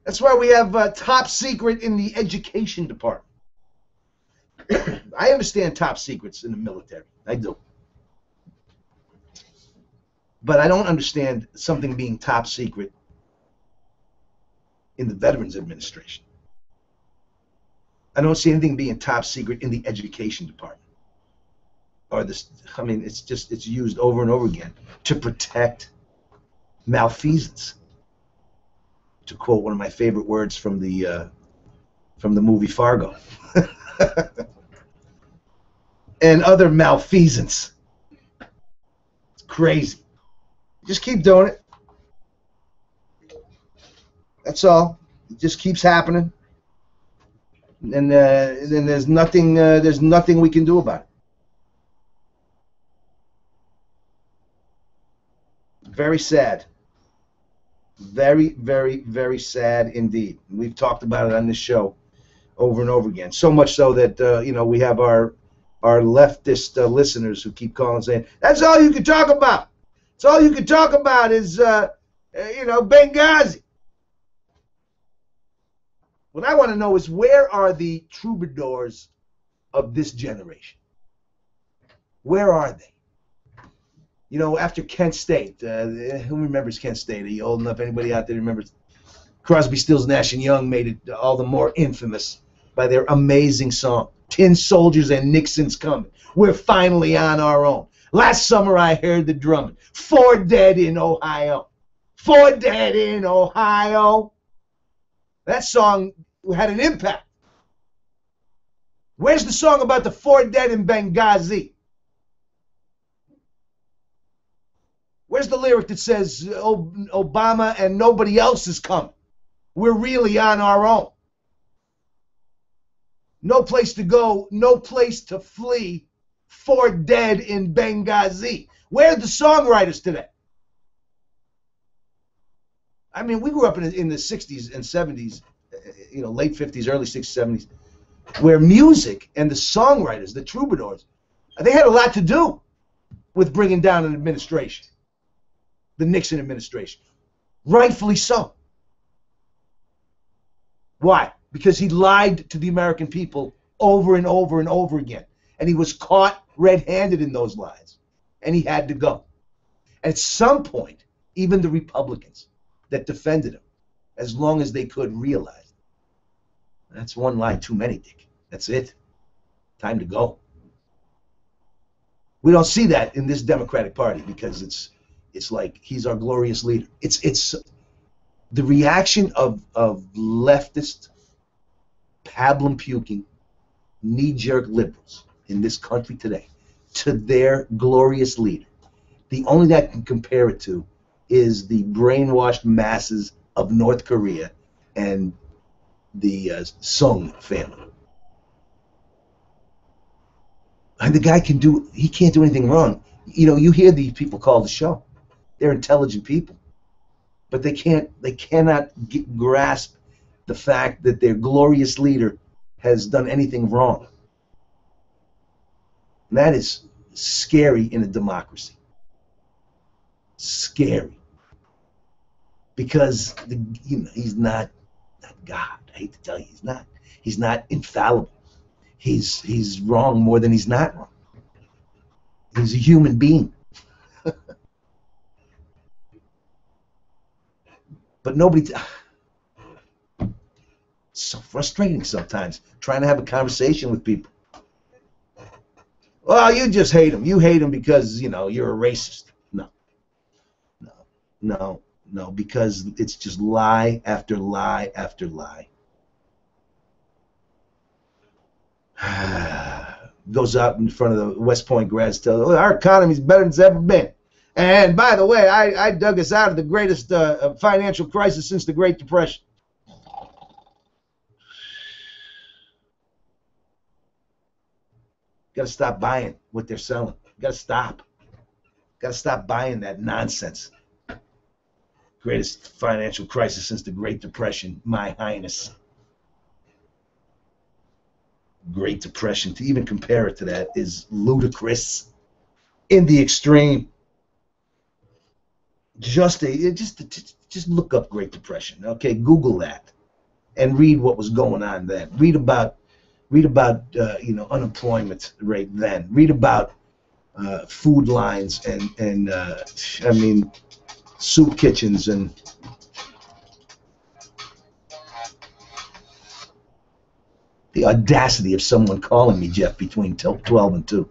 That's why we have top secret in the education department. I understand top secrets in the military. I do. But I don't understand something being top secret in the Veterans Administration. I don't see anything being top secret in the education department. Or this, it's used over and over again to protect malfeasance. To quote one of my favorite words from the movie Fargo. And other malfeasance. It's crazy. Just keep doing it. That's all. It just keeps happening. And then there's nothing we can do about it. Very sad. Very, very, very sad indeed. We've talked about it on this show over and over again. So much so that we have our leftist listeners who keep calling saying, "That's all you can talk about. That's all you can talk about is Benghazi." What I want to know is, where are the troubadours of this generation? Where are they? After Kent State, who remembers Kent State? Are you old enough? Anybody out there remembers? Crosby, Stills, Nash & Young made it all the more infamous by their amazing song, "Tin Soldiers and Nixon's Coming." We're finally on our own. Last summer I heard the drumming. 4 dead in Ohio. 4 dead in Ohio. That song had an impact. Where's the song about the 4 dead in Benghazi? Where's the lyric that says, Obama and nobody else is coming? We're really on our own. No place to go, no place to flee. 4 dead in Benghazi. Where are the songwriters today? We grew up in the 60s and 70s, late 50s, early 60s, 70s, where music and the songwriters, the troubadours, they had a lot to do with bringing down an administration. The Nixon administration. Rightfully so. Why? Because he lied to the American people over and over and over again. And he was caught red-handed in those lies. And he had to go. At some point, even the Republicans that defended him, as long as they could, realize that's one lie too many, Dick. That's it. Time to go. We don't see that in this Democratic Party because it's like he's our glorious leader. It's the reaction of leftist, pablum-puking, knee-jerk liberals in this country today to their glorious leader. The only that can compare it to is the brainwashed masses of North Korea and the Sung family. And the guy can't do anything wrong. You know, you hear these people call the show. They're intelligent people. But they cannot grasp the fact that their glorious leader has done anything wrong. And that is scary in a democracy. Scary. Because he's not God. I hate to tell you, he's not. He's not infallible. He's wrong more than he's not wrong. He's a human being. But nobody. It's so frustrating sometimes trying to have a conversation with people. Well, you just hate him. You hate him because you're a racist. No, because it's just lie after lie after lie. Goes out in front of the West Point grads, tells our economy's better than it's ever been. And by the way, I dug us out of the greatest financial crisis since the Great Depression. Got to stop buying what they're selling. Got to stop. Got to stop buying that nonsense. Greatest financial crisis since the Great Depression, my highness. Great Depression, to even compare it to that is ludicrous in the extreme. Just look up Great Depression, okay? Google that and read what was going on then. Read about unemployment rate then. Read about food lines and soup kitchens and the audacity of someone calling me, Jeff, between 12 and 2.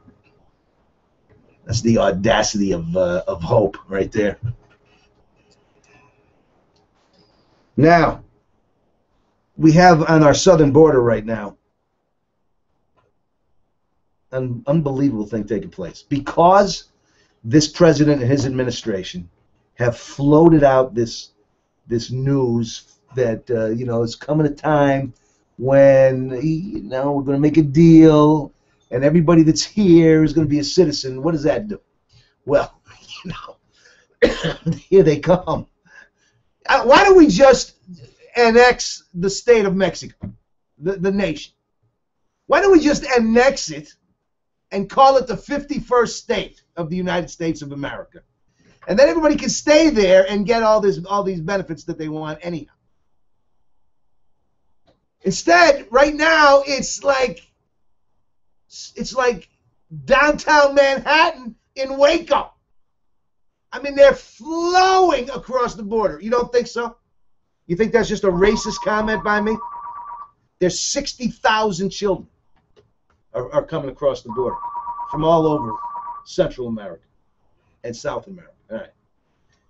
That's the audacity of hope right there. Now, we have on our southern border right now an unbelievable thing taking place. Because this president and his administration have floated out this news that it's coming a time when we're going to make a deal and everybody that's here is going to be a citizen. What does that do? Well, here they come. Why don't we just annex the state of Mexico, the nation? Why don't we just annex it and call it the 51st state of the United States of America? And then everybody can stay there and get all these benefits that they want anyhow. Instead, right now, it's like downtown Manhattan in Waco. I mean, they're flowing across the border. You don't think so? You think that's just a racist comment by me? There's 60,000 children are coming across the border from all over Central America and South America. All right.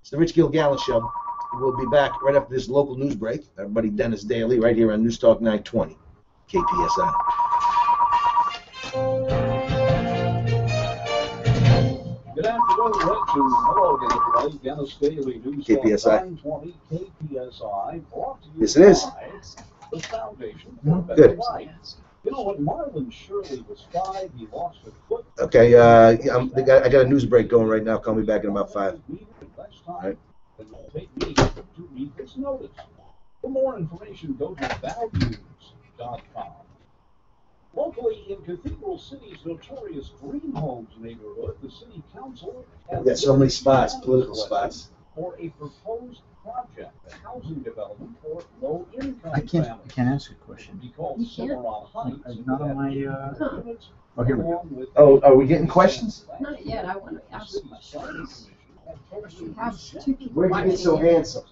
It's the Rich Gilgallon Show. We'll be back right after this local news break. Our buddy Dennis Daly right here on News Talk 920, KPSI. Good afternoon, Rich, and hello again, everybody. Dennis Daly, News Talk KPSI. 920, KPSI, brought to you Yes, it is. by the Foundation for Better Good. Life. You know, when Marlon Shirley was 5, he lost a foot. Okay, I got a news break going right now. Call me back in about 5. All right. It will take me to read this notice. For more information, go to values.com. Locally in Cathedral City's notorious Green Homes neighborhood, the city council has We got so many spots, political spots. for a proposed project, a housing development for low-income I can't families. ask a question. motion. Not on my, Oh, here we go. Oh, are we getting questions? Not yet, I want to ask questions. We have two people. Where'd you get so watching. handsome?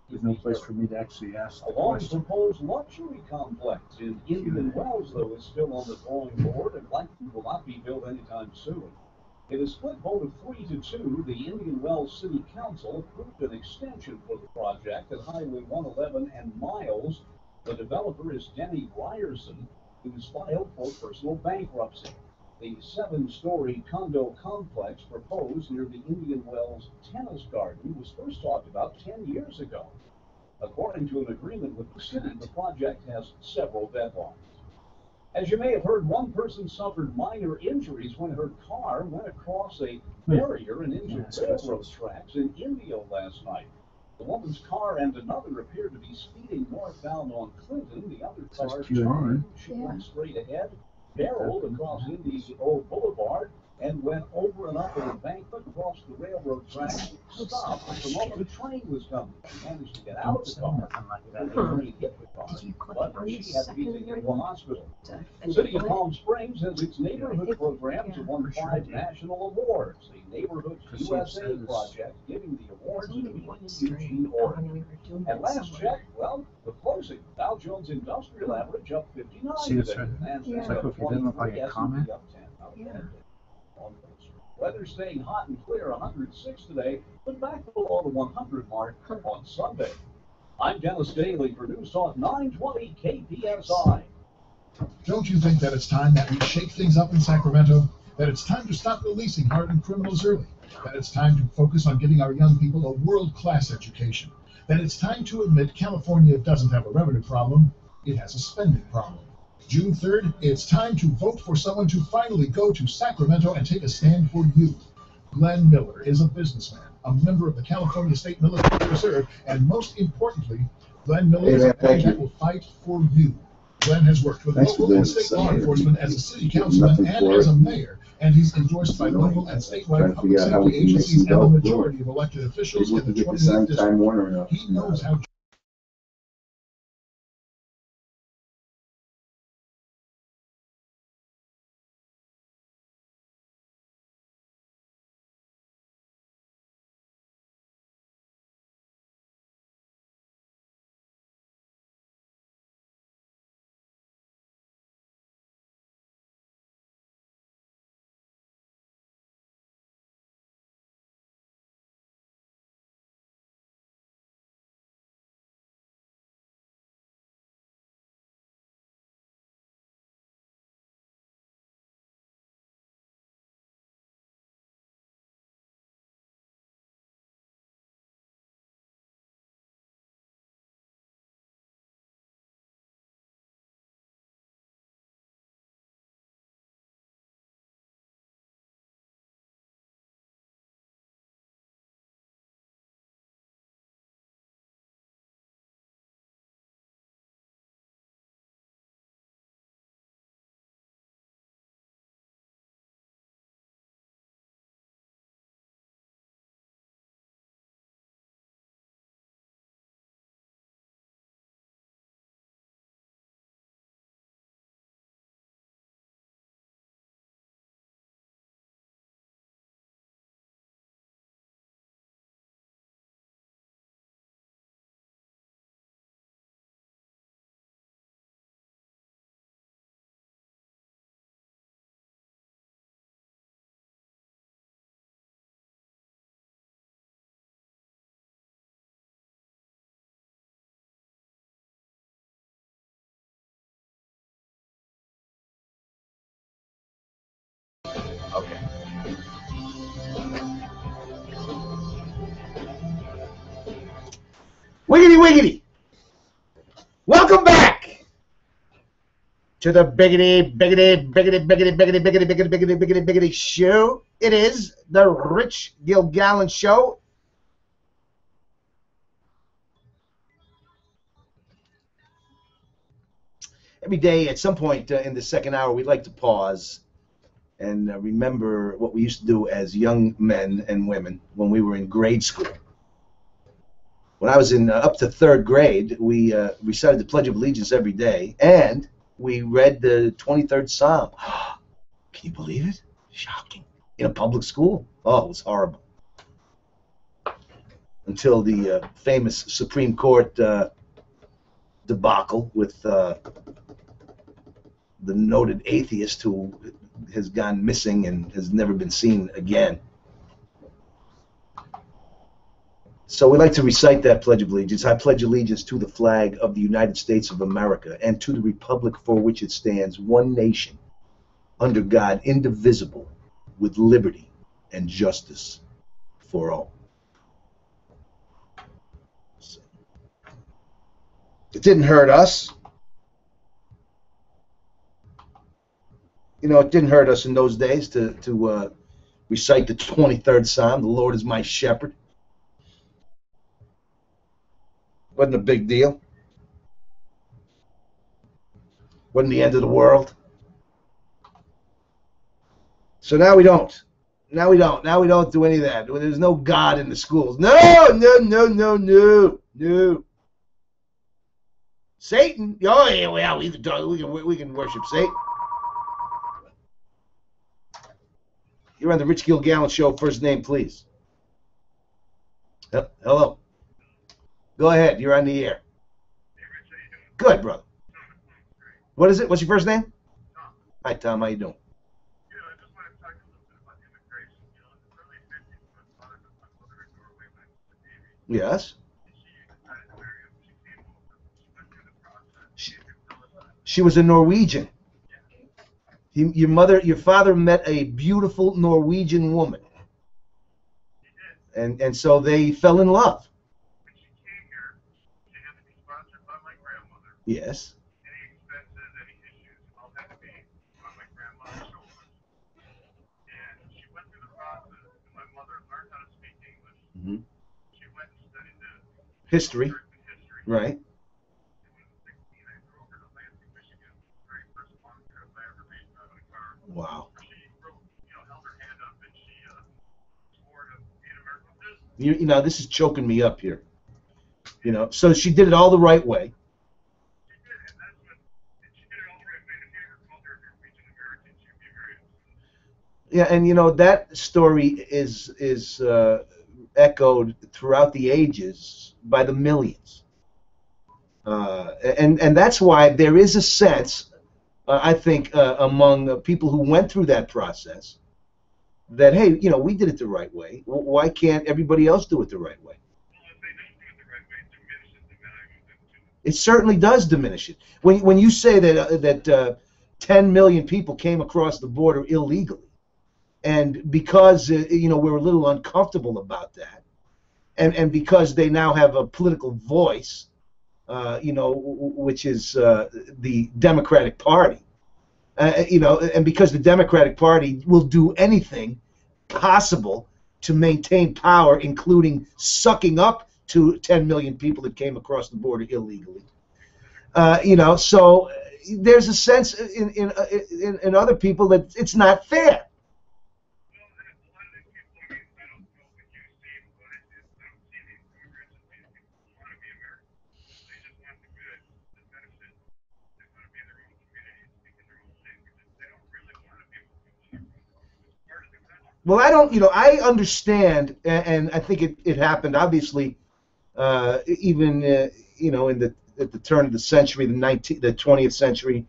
There's no place for me to actually ask the A long question. proposed luxury complex in Indian Wells, though, is still on the drawing board and likely will not be built anytime soon. In a split vote of 3-2, the Indian Wells City Council approved an extension for the project at Highway 111 and Miles. The developer is Denny Ryerson, who's filed for personal bankruptcy. The 7-story condo complex proposed near the Indian Wells Tennis Garden was first talked about 10 years ago. According to an agreement with the city, the project has several deadlines. As you may have heard, one person suffered minor injuries when her car went across a barrier and into railroad tracks in India last night. The woman's car and another appeared to be speeding northbound on Clinton. The other car turned. She went straight ahead, barreled across India's Old Boulevard, and went over and up an embankment across the railroad tracks, stopped at the moment a train was coming. She managed to get out of the car before the train hit the car, but she had to be taken to a hospital. The city of Palm Springs has its neighborhood programs that won 5 national awards. The Neighborhood USA project giving the awards to Eugene, Oregon. And last check, well, the closing, Dow Jones Industrial Average up 59 See, it's today. right. Nasdaq It's like up if you didn't look like 23, a comment. S&P up 10. Weather staying hot and clear, 106 today, but back below the 100 mark on Sunday. I'm Dennis Daly for News Talk 920 KPSI. Don't you think that it's time that we shake things up in Sacramento? That it's time to stop releasing hardened criminals early? That it's time to focus on getting our young people a world-class education? That it's time to admit California doesn't have a revenue problem, it has a spending problem. June 3rd, it's time to vote for someone to finally go to Sacramento and take a stand for you. Glenn Miller is a businessman, a member of the California State Military Reserve, and most importantly, Glenn Miller is a man that will fight for you. Glenn has worked with local and state law enforcement as a city councilman and as a mayor, and he's endorsed by local and statewide public safety agencies and the majority of elected officials in the 28th district. He knows how. Okay. Wiggity wiggity. Welcome back to the biggity show. It is the Rich Gilgallon Show. Every day at some point in the second hour, we'd like to pause and remember what we used to do as young men and women when we were in grade school. when I was in up to 3rd grade, we recited the Pledge of Allegiance every day, and we read the 23rd Psalm. Can you believe it? Shocking. In a public school. Oh, it was horrible. Until the famous Supreme Court debacle with the noted atheist who has gone missing and has never been seen again. So we like to recite that Pledge of Allegiance. I pledge allegiance to the flag of the United States of America and to the republic for which it stands, one nation, under God, indivisible, with liberty and justice for all. It didn't hurt us. You know, it didn't hurt us in those days to recite the 23rd Psalm, the Lord is my shepherd. Wasn't a big deal. Wasn't the end of the world. So now we don't. Now we don't. Now we don't do any of that. There's no God in the schools. No, no, no, no, no, no. Satan? Oh, yeah, well, we can worship Satan. You're on the Rich Gilgallon Show. First name, please. Hello. Go ahead. You're on the air. Good, brother. What is it? What's your first name? Hi, Tom. How you doing? Yes. She was a Norwegian. Your father met a beautiful Norwegian woman, and so they fell in love. Yes. Mm-hmm. History, right? Wow. You know, this is choking me up here. You know, so she did it all the right way. Yeah, and you know that story is echoed throughout the ages by the millions, and that's why there is a sense, I think, among people who went through that process, that hey, you know, we did it the right way. Why can't everybody else do it the right way? It certainly does diminish it. When you say that 10 million people came across the border illegally. And because you know, we're a little uncomfortable about that, and because they now have a political voice, you know, which is the Democratic Party, you know, and because the Democratic Party will do anything possible to maintain power, including sucking up to 10 million people that came across the border illegally, you know, so there's a sense in other people that it's not fair. Well, I don't, you know, I understand, and I think it happened, obviously, even, you know, at the turn of the century, the 20th century.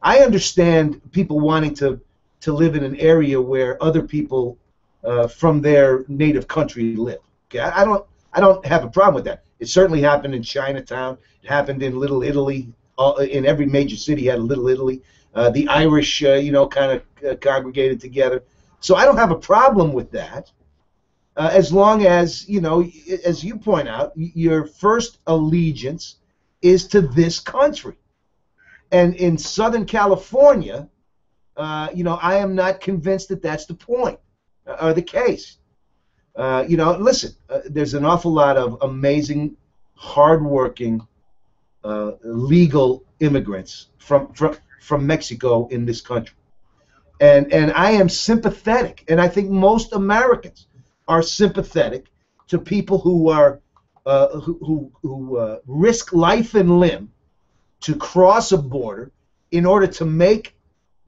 I understand people wanting to live in an area where other people from their native country live. Okay, I don't have a problem with that. It certainly happened in Chinatown. It happened in Little Italy. In every major city had a Little Italy. The Irish, you know, kind of congregated together. So I don't have a problem with that, as long as, you know, as you point out, your first allegiance is to this country. And in Southern California, you know, I am not convinced that that's the point or the case. You know, listen, there's an awful lot of amazing, hardworking, legal immigrants from Mexico in this country. And I am sympathetic, and I think most Americans are sympathetic to people who are who risk life and limb to cross a border in order to make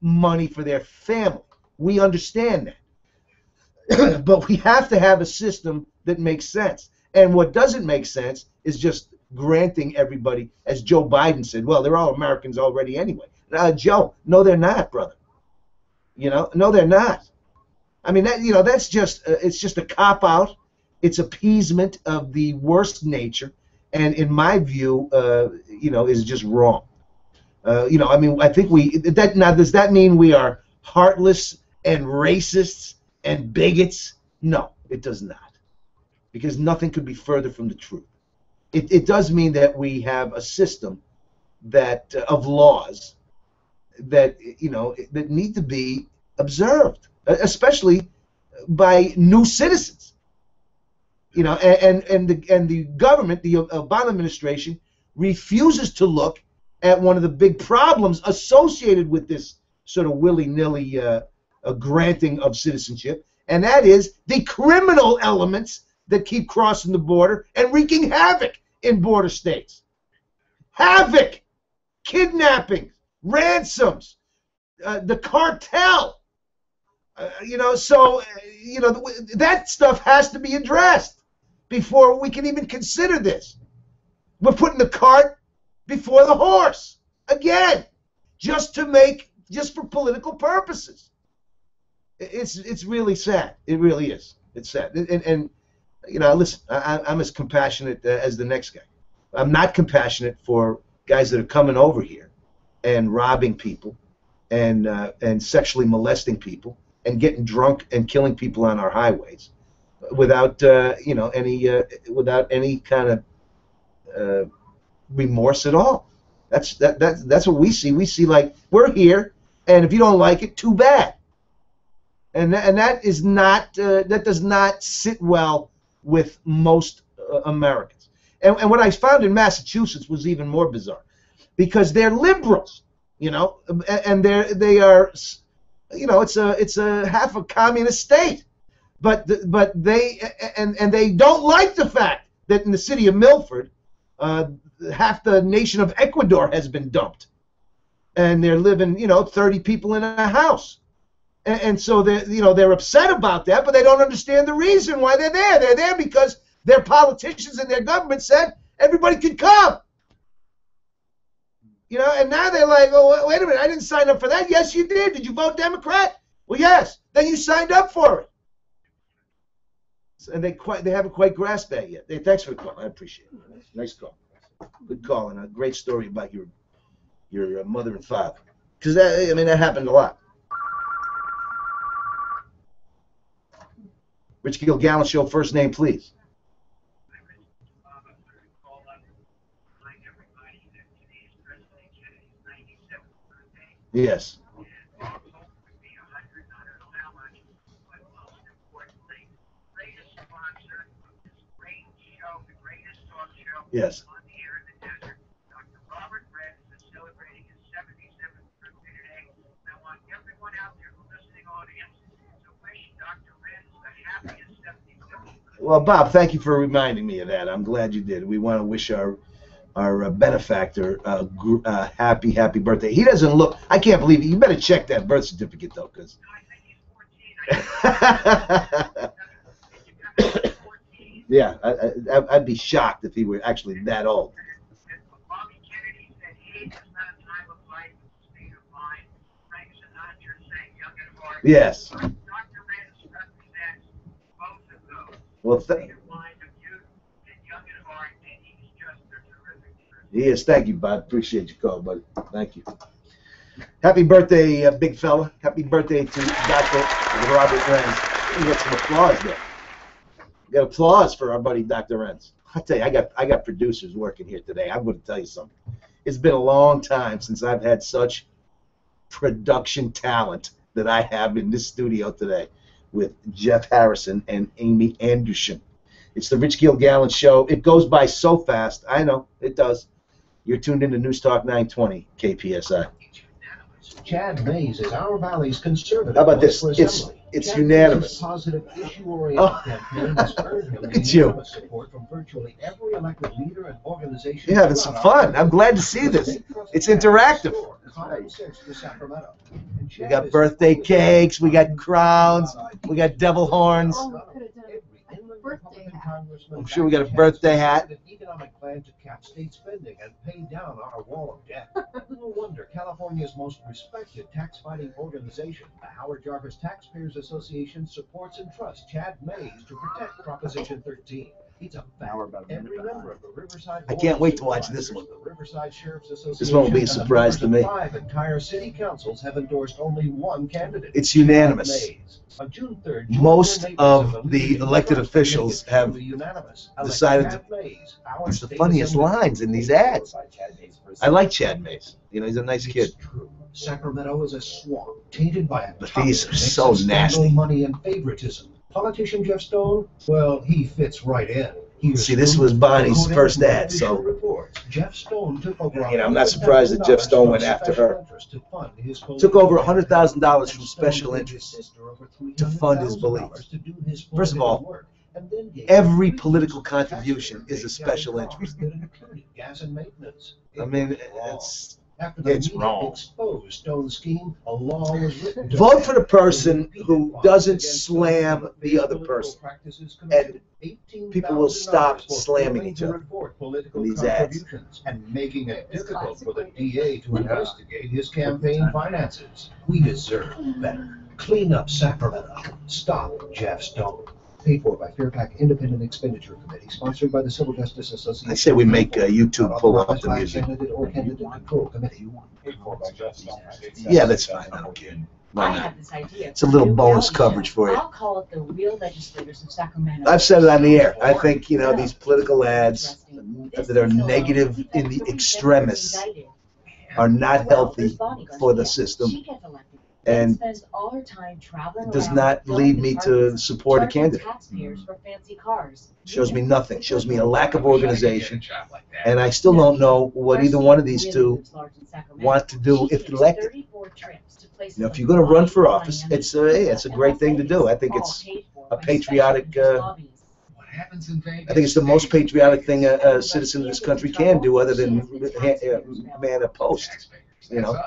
money for their family. We understand that. But we have to have a system that makes sense. And what doesn't make sense is just granting everybody, as Joe Biden said, well, they're all Americans already anyway. Joe, no, they're not, brother. No, they're not. I mean, that's just it's just a cop-out. It's appeasement of the worst nature, and in my view, is just wrong. I mean, I think does that mean we are heartless and racists and bigots? No, it does not, because nothing could be further from the truth. It does mean that we have a system that of laws that that need to be observed, especially by new citizens. And the government, the Obama administration, refuses to look at one of the big problems associated with this sort of willy-nilly granting of citizenship, and that is the criminal elements that keep crossing the border and wreaking havoc in border states. Havoc, kidnapping, ransoms, the cartel. That stuff has to be addressed before we can even consider this. We're putting the cart before the horse again, just for political purposes. It's really sad. It really is. It's sad. And listen, I'm as compassionate as the next guy. I'm not compassionate for guys that are coming over here and robbing people and sexually molesting people and getting drunk and killing people on our highways without any kind of remorse at all. That's what we see. We see, like, we're here, and if you don't like it, too bad. And that is not that does not sit well with most Americans. And what I found in Massachusetts was even more bizarre, because they're liberals, and they are, it's a half a communist state, but they don't like the fact that in the city of Milford, half the nation of Ecuador has been dumped, and they're living 30 people in a house, and so they're upset about that, but they don't understand the reason why they're there. They're there because their politicians and their government said everybody could come. And now they're like, oh, wait a minute, I didn't sign up for that. Yes, you did. Did you vote Democrat? Well, yes. Then you signed up for it. And they haven't quite grasped that yet. Thanks for the call. I appreciate it. Nice call. Good call, and a great story about your mother and father. Because that happened a lot. Rich Gilgallon Show, first name, please. Yes. Yes. Well, Bob, thank you for reminding me of that. I'm glad you did. We want to wish our benefactor happy birthday. He doesn't look. I can't believe it. You better check that birth certificate though, because. Yeah, I'd be shocked if he were actually that old. Yes. Well, he is. Thank you, Bob. Appreciate your call, buddy. Thank you. Happy birthday, big fella. Happy birthday to Dr. Robert Renz. We got some applause there. We got applause for our buddy Dr. Renz. I tell you, I got producers working here today. I'm going to tell you something. It's been a long time since I've had such production talent that I have in this studio today with Jeff Harrison and Amy Anderson. It's the Rich Gilgallon Show. It goes by so fast. I know, it does. You're tuned into News Talk 920, KPSI. Chad Mays is our Valley's conservative. How about this? Assembly. It's Chad unanimous. Davis's positive issue-oriented Oh. campaign has earned him It's you. unanimous support from virtually every elected leader and organization. You're having some fun. I'm glad to see this. It's interactive. We got birthday cakes, we got crowns, we got devil horns. I'm sure we got a birthday hat. An economic plan to cap state spending and pay down our wall of debt. No wonder California's most respected tax-fighting organization, the Howard Jarvis Taxpayers Association, supports and trusts Chad Mays to protect Proposition 13. It's a fact. Every member of the Riverside I can't wait to watch this one. The Riverside Sheriff's Association. This one will be a surprise to me. 5 entire city councils have endorsed only one candidate. It's unanimous. Mays. On June 3rd, Most of the elected officials have decided to. It's the funniest lines in these ads. I like Chad Mays. You know, he's a nice kid. Sacramento is a swamp tainted by a But these are so nasty. money and favoritism. Politician Jeff Stone, well, he fits right in. See, this was Bonnie's first ad, so Jeff Stone took over. I'm not surprised that Jeff Stone went after her. Took over $100,000 from special interests to fund his beliefs. First of all, every political contribution is a special interest. I mean, it's wrong. Vote for the person who doesn't slam the other person, and people will stop slamming each other in these ads. And making it difficult for the DA to investigate his campaign finances. We deserve better. Clean up Sacramento. Stop Jeff Stone. Paid for by Fairfax Independent Expenditure Committee, sponsored by the Civil Justice Association. I say we make YouTube pull up the music. Candidate or candidate control committee. Yeah, that's fine. I don't care. Why I not? have this idea. It's a little bonus coverage for you. I'll call it the real legislators of Sacramento. I've said it on the air. I think, you know, these political ads that are negative in the extremists are not healthy for the system, and it does not lead me to support a candidate. Shows me nothing. Shows me a lack of organization, and I still don't know what either one of these two want to do if elected. You know, if you're going to run for office, it's a great thing to do. I think it's a patriotic. I think it's the most patriotic thing a citizen of this country can do, other than man a post. You know,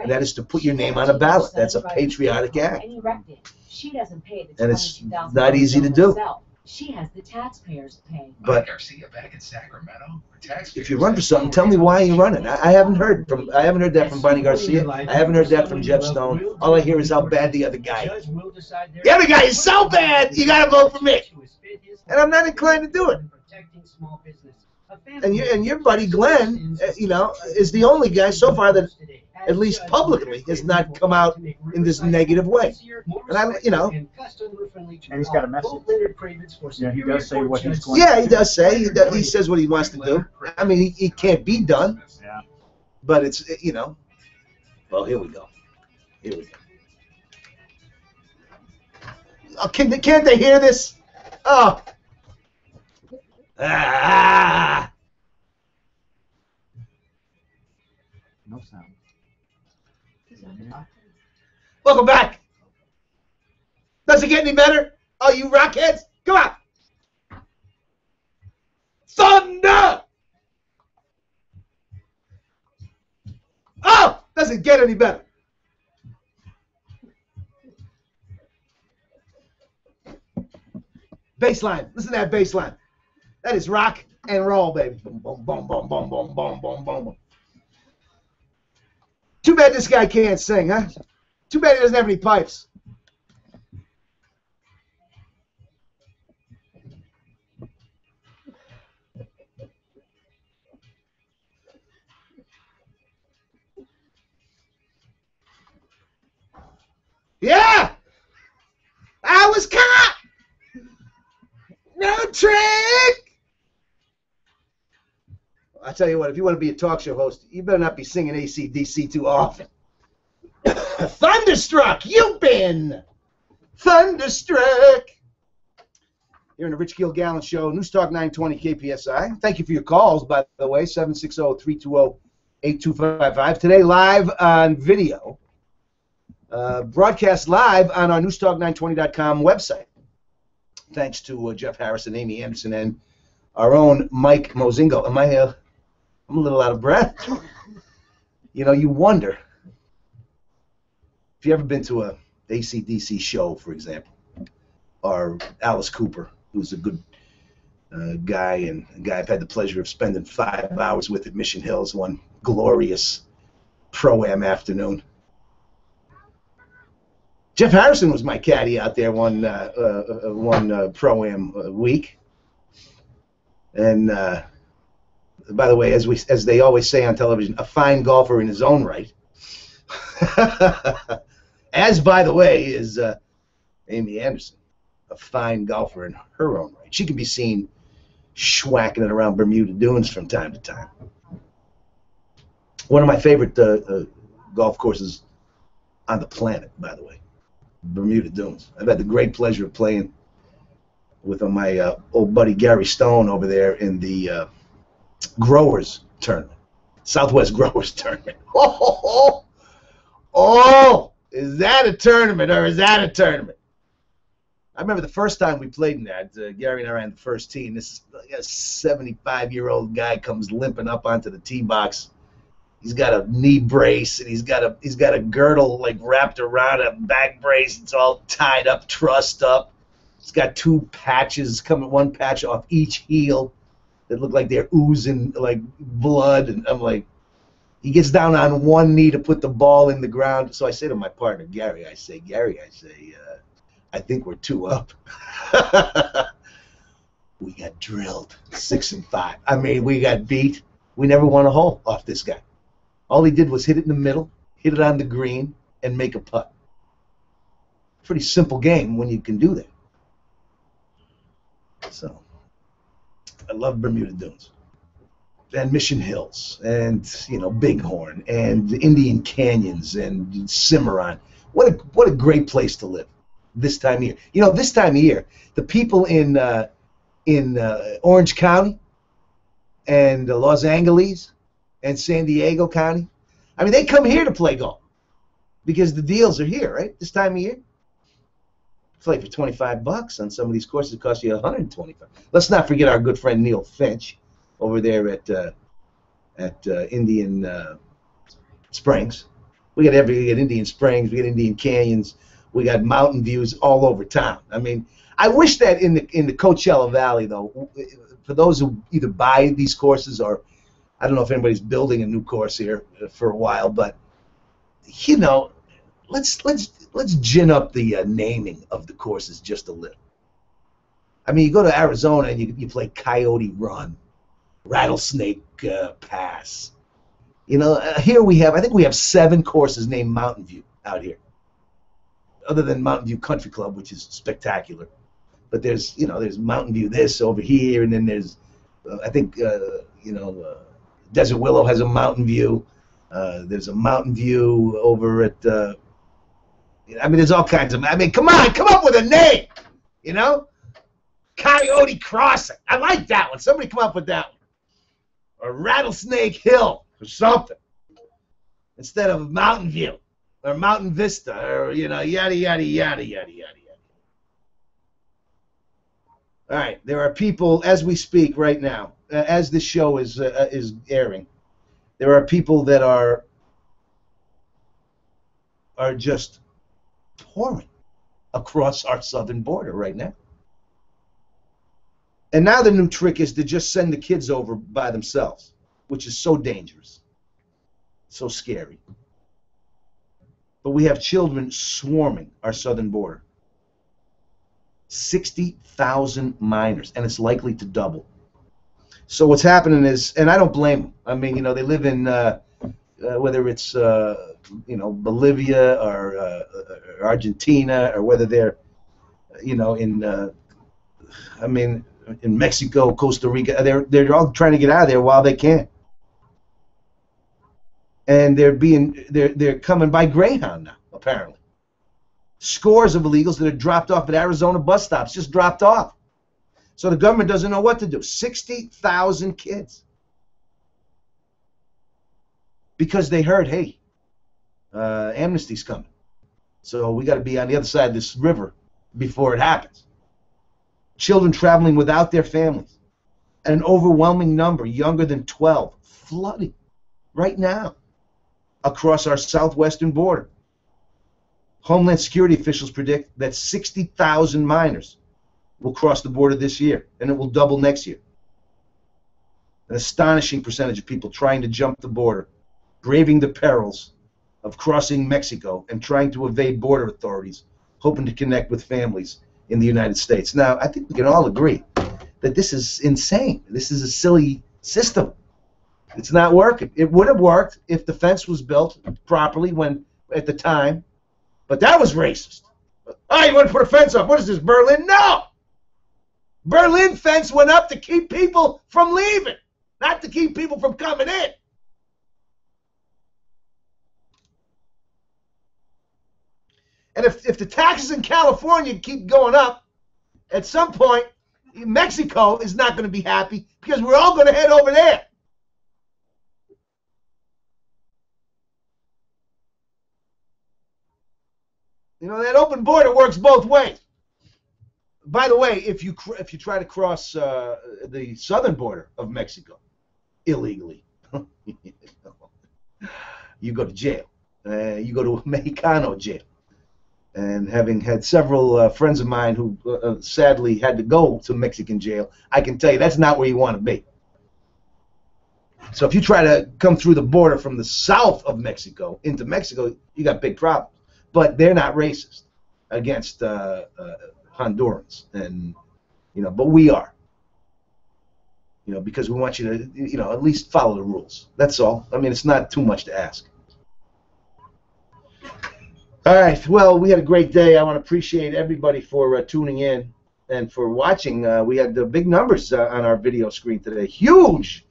and that is to put your name on a ballot. That's a patriotic act, and it's not easy to do. She has the taxpayers to pay. But if you run for something, tell me why you're running. I haven't heard that from Bonnie Garcia. I haven't heard that from Jeff Stone. All I hear is how bad the other guy is. The other guy is so bad, you gotta vote for me. And I'm not inclined to do it. And your buddy Glenn, you know, is the only guy so far that, at least publicly, has not come out in this negative way. And I, you know, And he's got a message. Yeah, he does say what he's going yeah, to he does say he says what he wants to do. I mean, he can't be done. Yeah. But it's, you know. Well, here we go. Here we go. Oh, can't they hear this? Oh. Ah. No sound. Welcome back. Does it get any better? Oh, you rockheads. Come on. Thunder. Oh, doesn't get any better. Baseline. Listen to that baseline. That is rock and roll, baby. Boom, boom, boom, boom, boom, boom, boom, boom, boom. Too bad this guy can't sing, huh? Too bad he doesn't have any pipes. Yeah! I was caught! No trick! I tell you what, if you want to be a talk show host, you better not be singing AC/DC too often. Thunderstruck! You've been thunderstruck! You're in the Rich Gilgallon Show, News Talk 920 KPSI. Thank you for your calls, by the way, 760-320-8255. Today, live on video, broadcast live on our newstalk920.com website. Thanks to Jeff Harrison, Amy Anderson, and our own Mike Mozingo. I'm a little out of breath. You know, you wonder if you ever been to a AC/DC show, for example, or Alice Cooper, who's a good guy, and a guy I've had the pleasure of spending 5 hours with at Mission Hills one glorious Pro-Am afternoon. Jeff Harrison was my caddy out there one Pro-Am week. And by the way, as they always say on television, a fine golfer in his own right. As, by the way, is Amy Anderson, a fine golfer in her own right. She can be seen schwacking it around Bermuda Dunes from time to time. One of my favorite golf courses on the planet, by the way, Bermuda Dunes. I've had the great pleasure of playing with my old buddy Gary Stone over there in the Growers Tournament, Southwest Growers Tournament. Oh, is that a tournament or is that a tournament? I remember the first time we played in that, Gary and I ran the first tee, and this is like a 75-year-old guy comes limping up onto the tee box. He's got a knee brace, and he's got a girdle like wrapped around a back brace. It's all tied up, trussed up. He's got 2 patches coming, 1 patch off each heel that look like they're oozing like blood. And I'm like, he gets down on 1 knee to put the ball in the ground. So I say to my partner, Gary, I think we're 2 up. We got drilled 6 and 5. I mean, we got beat. We never won a hole off this guy. All he did was hit it in the middle, hit it on the green, and make a putt. Pretty simple game when you can do that. So, I love Bermuda Dunes. And Mission Hills, and, you know, Bighorn, and Indian Canyons, and Cimarron. What a great place to live this time of year. You know, this time of year, the people in Orange County and Los Angeles and San Diego County, I mean, they come here to play golf because the deals are here, right? This time of year. Play for $25 on some of these courses. It costs you $125. Let's not forget our good friend Neil Finch over there at Indian Springs. We got Indian Springs, we got Indian Canyons, we got mountain views all over town. I mean, I wish that in the Coachella Valley, though, for those who either buy these courses or I don't know if anybody's building a new course here for a while, but you know, let's gin up the naming of the courses just a little. I mean, you go to Arizona and you play Coyote Run, Rattlesnake Pass. You know, here I think we have 7 courses named Mountain View out here, other than Mountain View Country Club, which is spectacular. But there's Mountain View this over here, and then there's, I think, Desert Willow has a Mountain View. There's a Mountain View over at, I mean, there's all kinds of, I mean, come on, come up with a name, you know? Coyote Crossing. I like that one. Somebody come up with that one. Or Rattlesnake Hill or something. Instead of Mountain View or Mountain Vista or, you know, yada, yada, yada, yada, yada, yada. All right, there are people, as we speak right now, as this show is airing, there are people that are just pouring across our southern border right now. And now the new trick is to just send the kids over by themselves, which is so dangerous, so scary. But we have children swarming our southern border. 60,000 minors, and it's likely to double. So what's happening is, and I don't blame them. I mean, you know, they live in, whether it's, you know, Bolivia or Argentina, or whether they're, you know, in, I mean, in Mexico, Costa Rica, they're all trying to get out of there while they can. And they're coming by Greyhound now, apparently. Scores of illegals that are dropped off at Arizona bus stops, just dropped off. So the government doesn't know what to do. 60,000 kids. Because they heard, hey, amnesty's coming. So we got to be on the other side of this river before it happens. Children traveling without their families. An overwhelming number, younger than 12, flooding right now across our southwestern border. Homeland Security officials predict that 60,000 minors will cross the border this year, and it will double next year. An astonishing percentage of people trying to jump the border, braving the perils of crossing Mexico and trying to evade border authorities, hoping to connect with families in the United States. Now, I think we can all agree that this is insane. This is a silly system. It's not working. It would have worked if the fence was built properly at the time, but that was racist. Oh, you want to put a fence up? What is this, Berlin? No! Berlin fence went up to keep people from leaving, not to keep people from coming in. And if the taxes in California keep going up, at some point, Mexico is not going to be happy because we're all going to head over there. You know, that open border works both ways. By the way, if you try to cross the southern border of Mexico illegally, you go to jail. You go to a Mexicano jail. And having had several friends of mine who sadly had to go to Mexican jail, I can tell you that's not where you want to be. So if you try to come through the border from the south of Mexico into Mexico, you got big problems. But they're not racist against Hondurans, and but we are. Because we want you to at least follow the rules. That's all. I mean, it's not too much to ask. All right. Well, we had a great day. I want to appreciate everybody for tuning in and for watching. We had the big numbers on our video screen today. Huge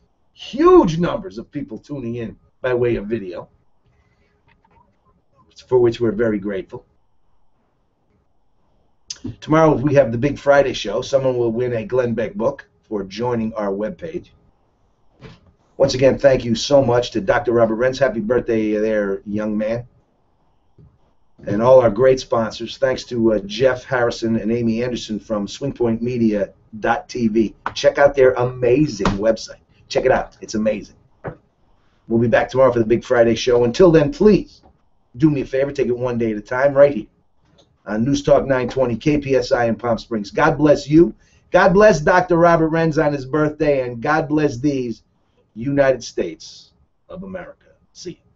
numbers of people tuning in by way of video, for which we're very grateful. Tomorrow we have the Big Friday show. Someone will win a Glenn Beck book for joining our webpage. Once again, thank you so much to Dr. Robert Renz. Happy birthday there, young man. And all our great sponsors. Thanks to Jeff Harrison and Amy Anderson from swingpointmedia.tv. Check out their amazing website. Check it out. It's amazing. We'll be back tomorrow for the Big Friday show. Until then, please do me a favor. Take it one day at a time right here on News Talk 920 KPSI in Palm Springs. God bless you. God bless Dr. Robert Renz on his birthday. And God bless these United States of America. See you.